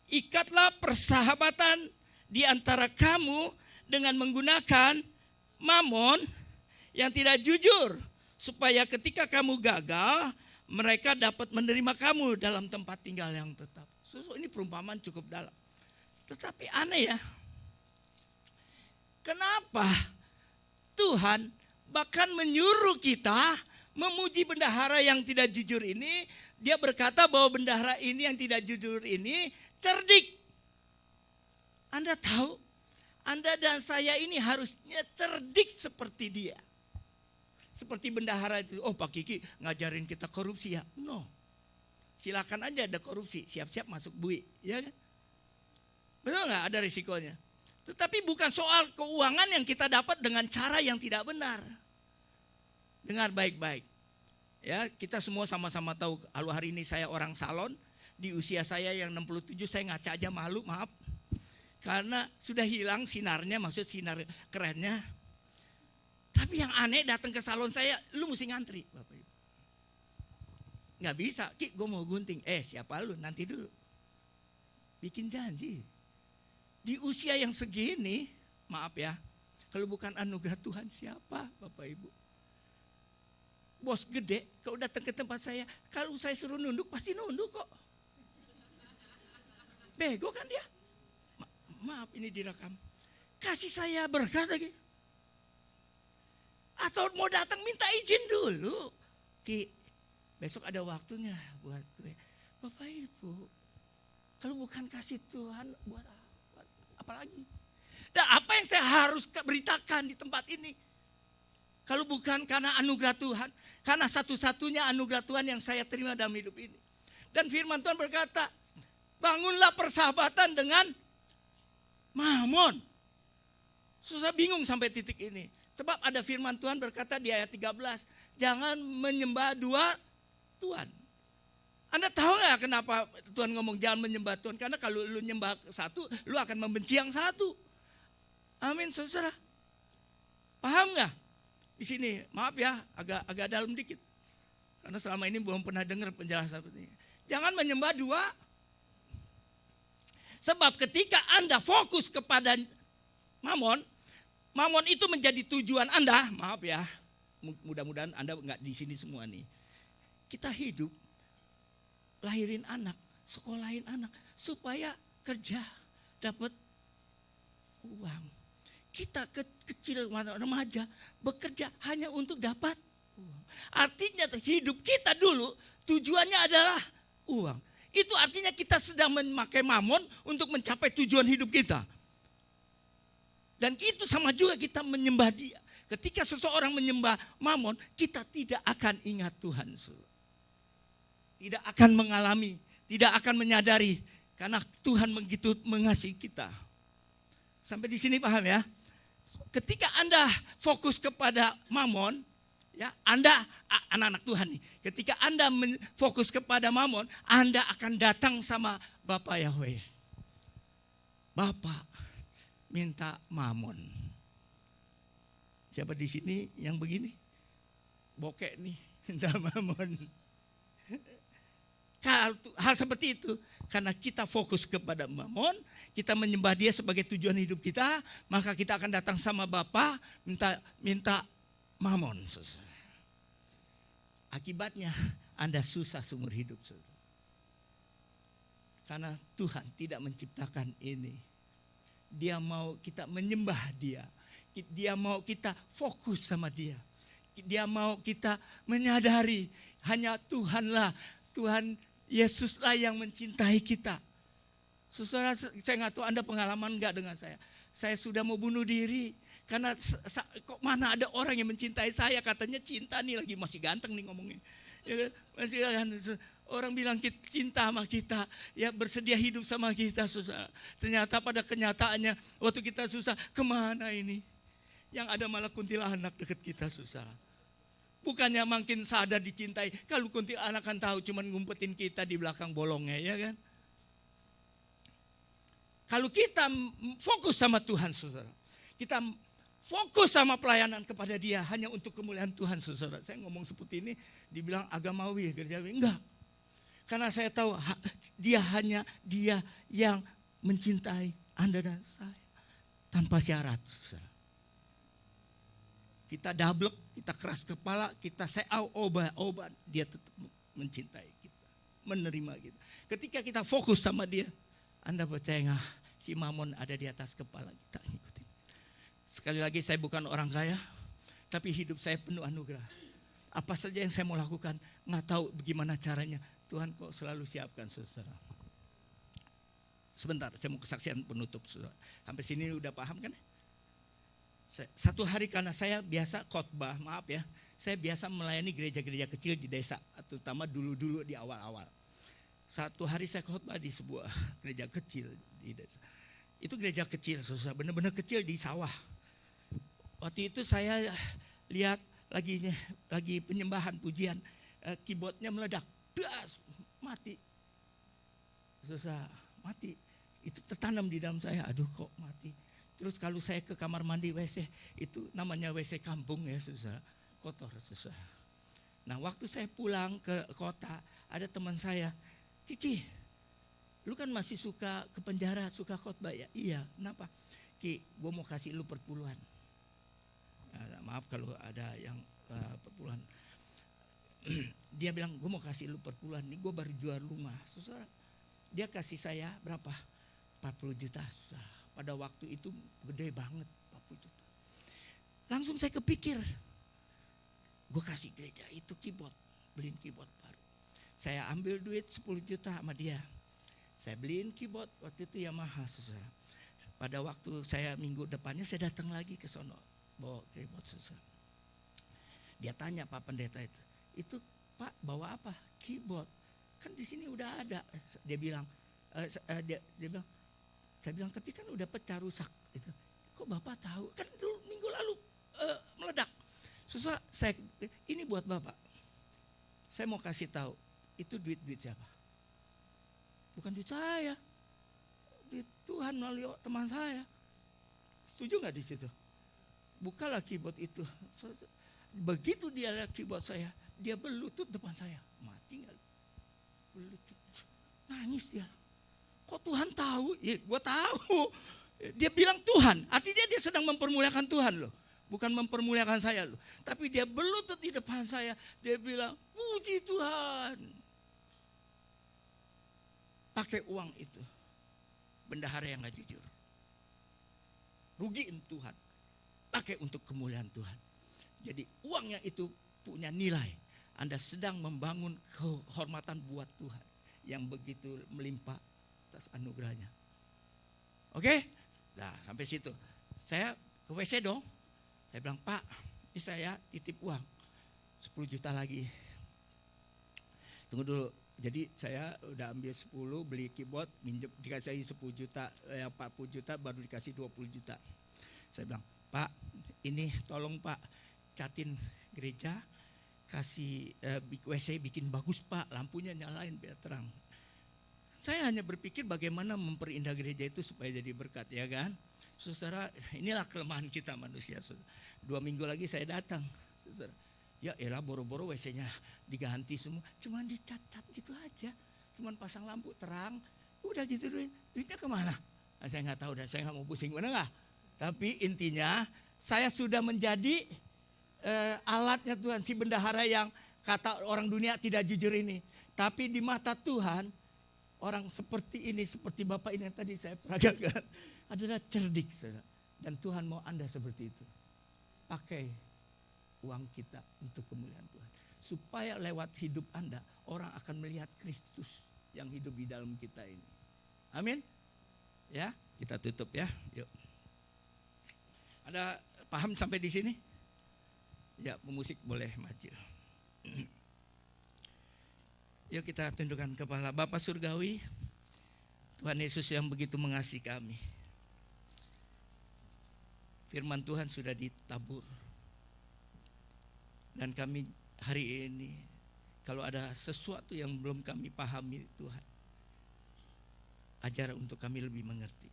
Ikatlah persahabatan di antara kamu dengan menggunakan mamon yang tidak jujur. Supaya ketika kamu gagal, mereka dapat menerima kamu dalam tempat tinggal yang tetap. Ini perumpamaan cukup dalam. Tetapi aneh ya. Kenapa Tuhan bahkan menyuruh kita memuji bendahara yang tidak jujur ini? Dia berkata bahwa bendahara ini yang tidak jujur ini cerdik. Anda tahu, Anda dan saya ini harusnya cerdik seperti dia. Seperti bendahara itu, oh Pak Kiki ngajarin kita korupsi ya? No. Silakan aja ada korupsi, siap-siap masuk bui, ya kan? Betul nggak ada risikonya? Tetapi bukan soal keuangan yang kita dapat dengan cara yang tidak benar. Dengar baik-baik. Ya, kita semua sama-sama tahu kalau hari ini saya orang salon, di usia saya yang 67 saya ngaca aja malu, maaf. Karena sudah hilang sinarnya, maksud sinar kerennya. Tapi yang aneh datang ke salon saya, lu mesti ngantri, Bapak Ibu. Nggak bisa, Ki gue mau gunting. Siapa lu? Nanti dulu. Bikin janji. Di usia yang segini, maaf ya, kalau bukan anugerah Tuhan siapa Bapak Ibu? Bos gede, kalau datang ke tempat saya, kalau saya suruh nunduk pasti nunduk kok. Bego kan dia? Maaf ini direkam. Kasih saya berkat lagi. Atau mau datang minta izin dulu. Ki, besok ada waktunya buat gue. Bapak Ibu, kalau bukan kasih Tuhan buat apa lagi? Dan apa yang saya harus beritakan di tempat ini? Kalau bukan karena anugerah Tuhan, karena satu-satunya anugerah Tuhan yang saya terima dalam hidup ini. Dan firman Tuhan berkata, bangunlah persahabatan dengan mamon. Susah bingung sampai titik ini. Sebab ada firman Tuhan berkata di ayat 13, jangan menyembah dua Tuhan. Anda tahu gak kenapa Tuhan ngomong jangan menyembah Tuhan? Karena kalau lu nyembah satu, lu akan membenci yang satu. Amin saudara. Paham gak? Di sini, maaf ya, agak dalam dikit. Karena selama ini belum pernah dengar penjelasan seperti ini. Jangan menyembah dua. Sebab ketika Anda fokus kepada mamon, mamon itu menjadi tujuan Anda. Maaf ya, mudah-mudahan Anda nggak di sini semua nih. Kita hidup, lahirin anak, sekolahin anak, supaya kerja, dapat uang. Kita kecil remaja bekerja hanya untuk dapat uang. Artinya hidup kita dulu tujuannya adalah uang. Itu artinya kita sedang memakai mamon untuk mencapai tujuan hidup kita. Dan itu sama juga kita menyembah dia. Ketika seseorang menyembah mamon, kita tidak akan ingat Tuhan. Tidak akan mengalami, tidak akan menyadari. Karena Tuhan begitu mengasihi kita. Sampai di sini paham ya? Ketika Anda fokus kepada mamon, ya, Anda anak-anak Tuhan nih. Ketika Anda fokus kepada mamon, Anda akan datang sama Bapak Yahweh. Bapak minta mamon. Siapa di sini yang begini? Bokek nih, minta mamon. Hal seperti itu, karena kita fokus kepada mamon, kita menyembah dia sebagai tujuan hidup kita, maka kita akan datang sama Bapa minta mamon. Akibatnya Anda susah seumur hidup. Karena Tuhan tidak menciptakan ini. Dia mau kita menyembah dia. Dia mau kita fokus sama dia. Dia mau kita menyadari hanya Tuhanlah, Tuhan Yesuslah yang mencintai kita. Saudara, saya nggak tahu Anda pengalaman nggak dengan saya. Saya sudah mau bunuh diri Karena kok mana ada orang yang mencintai saya, katanya cinta nih, lagi masih ganteng nih ngomongnya. Ya, masih ganteng. Orang bilang cinta sama kita, ya bersedia hidup sama kita, saudara. Ternyata pada kenyataannya waktu kita susah, kemana ini? Yang ada malah kuntilanak dekat kita, saudara. Bukannya makin sadar dicintai, kalau kuntilanak kan tahu cuman ngumpetin kita di belakang bolongnya, ya kan? Kalau kita fokus sama Tuhan, saudara, kita fokus sama pelayanan kepada Dia hanya untuk kemuliaan Tuhan, saudara. Saya ngomong seperti ini, dibilang agamawi, gerejawi, enggak. Karena saya tahu Dia yang mencintai Anda dan saya tanpa syarat, saudara. Kita dablek, kita keras kepala, kita obat, Dia tetap mencintai kita, menerima kita. Ketika kita fokus sama Dia, Anda percaya nggak? Si Mamon ada di atas kepala kita, ngikutin. Sekali lagi, saya bukan orang kaya, tapi hidup saya penuh anugerah. Apa saja yang saya mau lakukan, nggak tahu bagaimana caranya. Tuhan kok selalu siapkan, saudara. Sebentar, saya mau kesaksian penutup, saudara. Sampai sini udah paham kan? Satu hari karena saya biasa khotbah, maaf ya, saya biasa melayani gereja-gereja kecil di desa, terutama dulu-dulu di awal-awal. Satu hari saya khotbah di sebuah gereja kecil di desa. Itu gereja kecil, saudara, benar-benar kecil di sawah. Waktu itu saya lihat lagi penyembahan pujian, keyboardnya meledak, das, mati. Saudara, mati. Itu tertanam di dalam saya, aduh kok mati. Terus kalau saya ke kamar mandi WC, itu namanya WC kampung ya, saudara, kotor, saudara. Nah, waktu saya pulang ke kota, ada teman saya, Kiki, lu kan masih suka ke penjara, suka khotbah ya? Iya, kenapa? Ki, gue mau kasih lu perpuluhan. Nah, maaf kalau ada yang perpuluhan. Dia bilang, gue mau kasih lu perpuluhan, nih gue baru jual rumah. Saudara, dia kasih saya berapa? 40 juta, saudara. Pada waktu itu gede banget, 40 juta. Langsung saya kepikir, gue kasih gereja itu keyboard, beliin keyboard baru. Saya ambil duit 10 juta sama dia. Saya beliin keyboard, waktu itu Yamaha, saudara. Pada waktu saya minggu depannya saya datang lagi ke sono, bawa keyboard, saudara. Dia tanya Pak Pendeta itu Pak bawa apa? Keyboard. Kan di sini udah ada. Dia bilang, dia bilang, saya bilang tapi kan udah pecah rusak. Itu. Kok Bapak tahu? Kan dulu minggu lalu meledak. Susah, ini buat Bapak. Saya mau kasih tahu, itu duit siapa? Bukan duit saya. Duit Tuhan melalui teman saya. Setuju nggak di situ? Bukalah keyboard itu. Begitu dia lihat keyboard saya, dia berlutut depan saya. Mati nggak? Berlutut. Nangis dia. Kok Tuhan tahu? Ya, gue tahu. Dia bilang Tuhan, artinya dia sedang mempermuliakan Tuhan loh. Bukan mempermuliakan saya loh. Tapi dia berlutut di depan saya. Dia bilang, puji Tuhan. Pakai uang itu. Bendahara yang gak jujur. Rugiin Tuhan. Pakai untuk kemuliaan Tuhan. Jadi uangnya itu punya nilai. Anda sedang membangun kehormatan buat Tuhan. Yang begitu melimpah atas anugerahnya. Oke? Nah sampai situ. Saya ke WC dong. Saya bilang, Pak, ini saya titip uang 10 juta lagi. Tunggu dulu. Jadi saya udah ambil 10, beli keyboard, dikasih 10 juta, 40 juta, baru dikasih 20 juta. Saya bilang, Pak, ini tolong Pak, catin gereja, kasih WC bikin bagus Pak, lampunya nyalain biar terang. Saya hanya berpikir bagaimana memperindah gereja itu supaya jadi berkat, ya kan? Saudara, inilah kelemahan kita manusia. 2 minggu lagi saya datang, saudara. Ya elah boro-boro WC-nya diganti semua, cuman dicat-cat gitu aja. Cuman pasang lampu terang, udah gitu duitnya kemana? Nah, saya nggak tahu dan saya nggak mau pusing, benar nggak? Tapi intinya saya sudah menjadi alatnya Tuhan, si bendahara yang kata orang dunia tidak jujur ini. Tapi di mata Tuhan, orang seperti ini, seperti Bapak ini yang tadi saya peragakan, adalah cerdik. Saudara. Dan Tuhan mau Anda seperti itu. Pakai uang kita untuk kemuliaan Tuhan. Supaya lewat hidup Anda, orang akan melihat Kristus yang hidup di dalam kita ini. Amin. Ya, kita tutup ya. Yuk. Ada paham sampai di sini? Ya, pemusik boleh maju. Yuk kita tundukkan kepala. Bapa Surgawi, Tuhan Yesus yang begitu mengasihi kami. Firman Tuhan sudah ditabur. Dan kami hari ini, kalau ada sesuatu yang belum kami pahami Tuhan, ajar untuk kami lebih mengerti.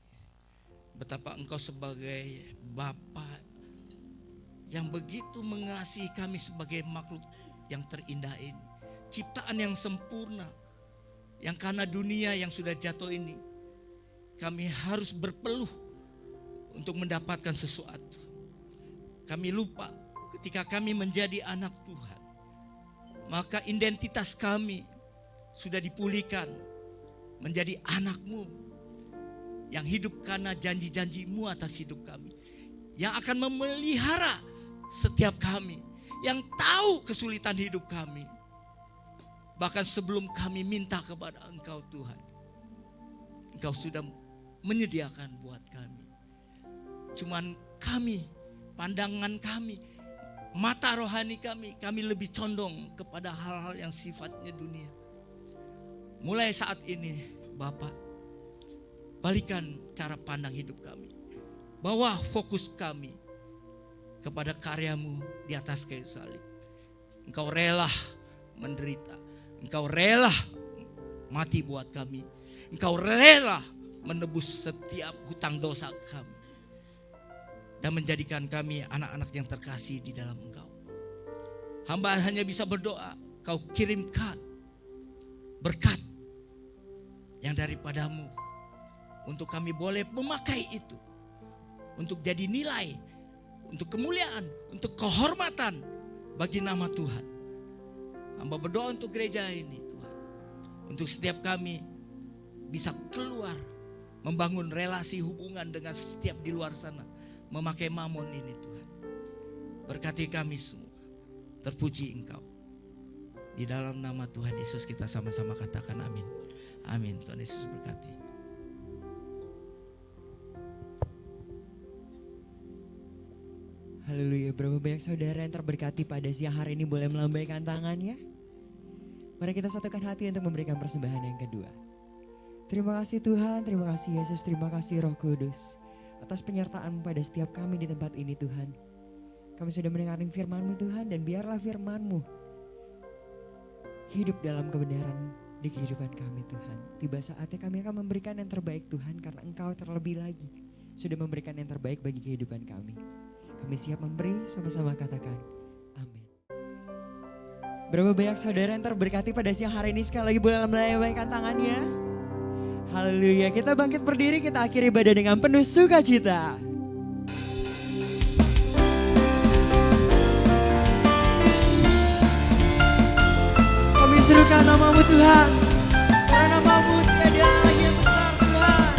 Betapa Engkau sebagai Bapa yang begitu mengasihi kami sebagai makhluk yang terindah ini. Ciptaan yang sempurna, yang karena dunia yang sudah jatuh ini, kami harus berpeluh untuk mendapatkan sesuatu. Kami lupa ketika kami menjadi anak Tuhan, maka identitas kami sudah dipulihkan menjadi anak-Mu yang hidup karena janji-janji-Mu atas hidup kami, yang akan memelihara setiap kami, yang tahu kesulitan hidup kami. Bahkan sebelum kami minta kepada Engkau Tuhan, Engkau sudah menyediakan buat kami. Cuman kami, pandangan kami, mata rohani kami lebih condong kepada hal-hal yang sifatnya dunia. Mulai saat ini Bapak, balikan cara pandang hidup kami. Bawa fokus kami kepada karya-Mu di atas kayu salib. Engkau rela menderita. Engkau rela mati buat kami. Engkau rela menebus setiap hutang dosa kami. Dan menjadikan kami anak-anak yang terkasih di dalam Engkau. Hamba hanya bisa berdoa, Kau kirimkan berkat yang daripada-Mu. Untuk kami boleh memakai itu. Untuk jadi nilai, untuk kemuliaan, untuk kehormatan bagi nama Tuhan. Hamba berdoa untuk gereja ini Tuhan. Untuk setiap kami bisa keluar, membangun relasi hubungan dengan setiap di luar sana. Memakai mamon ini Tuhan. Berkati kami semua. Terpuji Engkau. Di dalam nama Tuhan Yesus kita sama-sama katakan amin. Amin. Tuhan Yesus berkati. Haleluya, berapa banyak saudara yang terberkati pada siang hari ini boleh melambaikan tangannya? Mari kita satukan hati untuk memberikan persembahan yang kedua. Terima kasih Tuhan, terima kasih Yesus, terima kasih Roh Kudus atas penyertaan pada setiap kami di tempat ini Tuhan. Kami sudah mendengar firman-Mu Tuhan, dan biarlah firman-Mu hidup dalam kebenaran di kehidupan kami Tuhan. Tiba saatnya kami akan memberikan yang terbaik Tuhan, karena Engkau terlebih lagi sudah memberikan yang terbaik bagi kehidupan kami. Kami siap memberi, sama-sama katakan amin. Berapa banyak saudara yang terberkati pada siang hari ini, sekali lagi boleh melambaikan tangannya. Haleluya, kita bangkit berdiri, kita akhiri ibadah dengan penuh sukacita. Kami serukan nama-Mu Tuhan, karena nama-Mu tiada lagi yang besar Tuhan.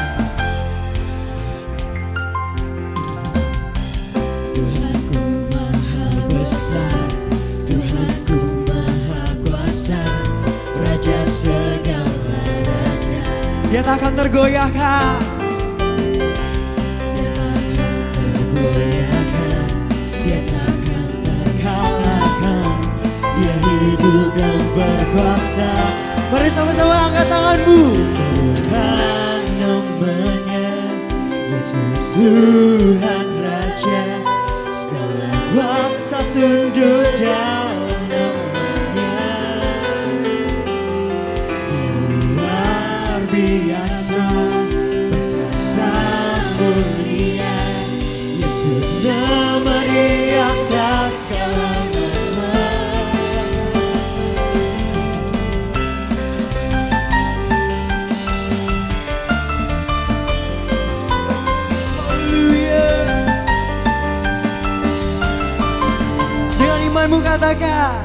Tuhanku maha besar, Tuhanku maha kuasa, Raja segala raja. Dia tak akan tergoyahkan. Dia tak akan tergoyahkan, Dia tak akan terkalahkan. Dia hidup dan berkuasa. Mari sama-sama angkat tanganmu. Tuhan namanya, Yesus Tuhan Raja. Segala kuasa tunduk dalam namanya. Luar biasa, perkasa mulia. Yesus nama di atas segala nama. Haleluya. Dengan imanmu katakan,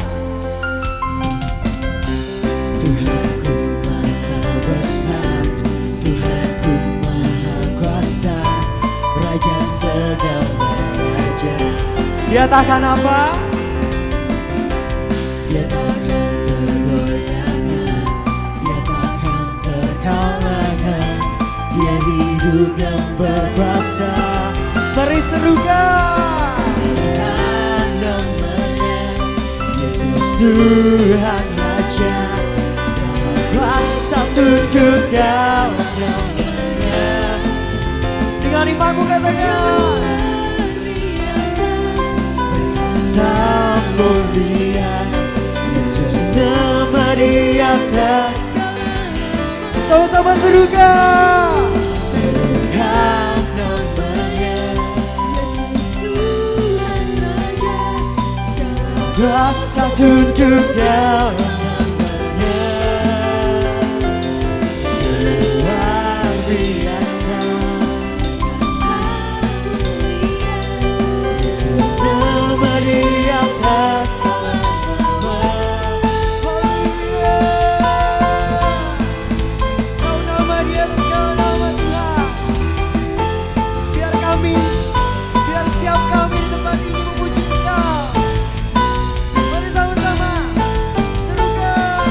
Tuhanku maha besar, Tuhanku maha kuasa, Raja segala raja. dia takkan apa? Dia takkan tergoyahkan, Dia takkan terkalahkan. Dia hidup dan berkuasa. Mari serukan. Serukan namanya, Yesus Tuhan Raja, segala kuasa tunduk dalam namanya. Dengan imanmu katakan. Sang mulia, Yesus nama di atas. Sama-sama serukan. Serukan namanya, Yesus Tuhan Raja, segala kuasa tunduk dalam namanya. Luar biasa, Yesus nama di atas segala nama. Kau nama di atas segala nama Tuhan. Biar setiap kami di tempat ini memuji Engkau. Mari sama-sama serukan.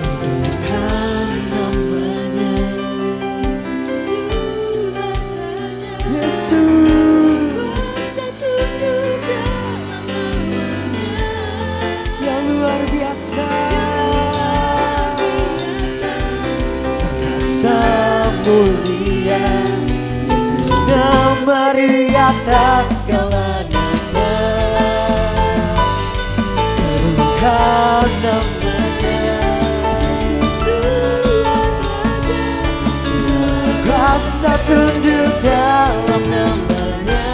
Serukan namanya, Yesus Tuhan Raja, Yesus kuasa tunduk dalam namanya. yang luar biasa. Sang mulia, Yesus nama di atas segala nama. Serukan namanya, Yesus Tuhan Raja, segala kuasa tunduk dalam namanya.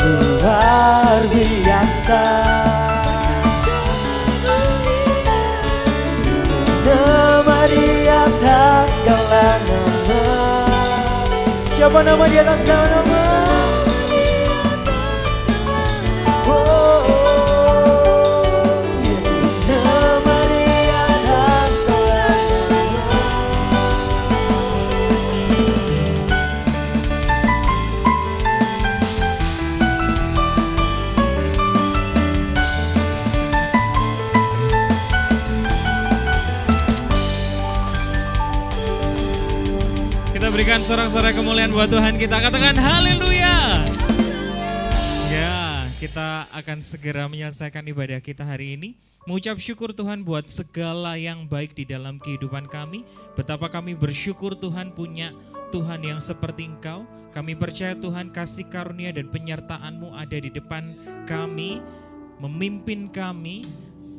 Luar biasa, Yesus nama di atas segala nama. Siapa nama di atas segala nama? Yesus nama di atas segala nama. Kita berikan sorak-sorai kemuliaan buat Tuhan kita. Katakan haleluya. Ya, kita akan segera menyelesaikan ibadah kita hari ini. Mengucap syukur Tuhan buat segala yang baik di dalam kehidupan kami. Betapa kami bersyukur Tuhan punya Tuhan yang seperti Engkau. Kami percaya Tuhan kasih karunia dan penyertaan-Mu ada di depan kami, memimpin kami,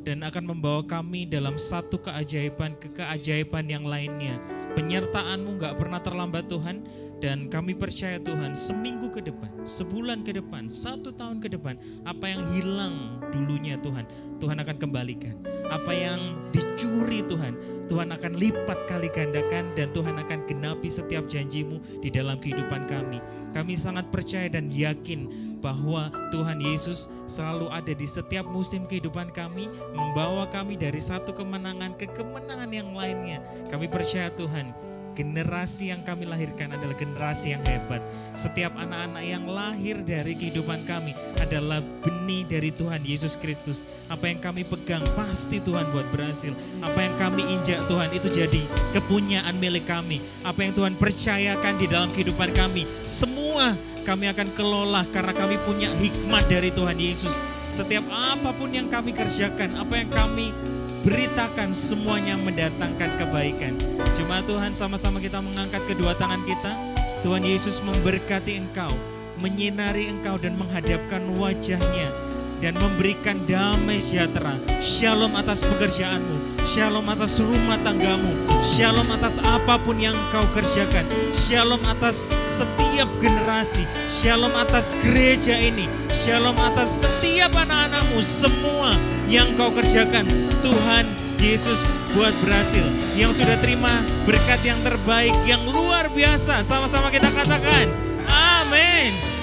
dan akan membawa kami dalam satu keajaiban ke keajaiban yang lainnya. Penyertaan-Mu gak pernah terlambat Tuhan. Dan kami percaya Tuhan seminggu ke depan, sebulan ke depan, 1 tahun ke depan, apa yang hilang dulunya Tuhan akan kembalikan. Apa yang dicuri Tuhan akan lipat kali gandakan, dan Tuhan akan genapi setiap janji-Mu di dalam kehidupan kami. Kami sangat percaya dan yakin bahwa Tuhan Yesus selalu ada di setiap musim kehidupan kami, membawa kami dari satu kemenangan ke kemenangan yang lainnya. Kami percaya Tuhan, generasi yang kami lahirkan adalah generasi yang hebat. Setiap anak-anak yang lahir dari kehidupan kami adalah benih dari Tuhan Yesus Kristus. Apa yang kami pegang pasti Tuhan buat berhasil. Apa yang kami injak Tuhan itu jadi kepunyaan milik kami. Apa yang Tuhan percayakan di dalam kehidupan kami, semua kami akan kelola karena kami punya hikmat dari Tuhan Yesus. Setiap apapun yang kami kerjakan, apa yang kami beritakan, semuanya mendatangkan kebaikan. Cuma Tuhan, sama-sama kita mengangkat kedua tangan kita. Tuhan Yesus memberkati engkau, menyinari engkau dan menghadapkan wajahnya dan memberikan damai sejahtera. Shalom atas pekerjaanmu, shalom atas rumah tanggamu, shalom atas apapun yang kau kerjakan, shalom atas setiap generasi, shalom atas gereja ini, shalom atas setiap anak-anakmu. Semua yang kau kerjakan Tuhan Yesus buat berhasil. Yang sudah terima berkat yang terbaik, yang luar biasa, sama-sama kita katakan amin.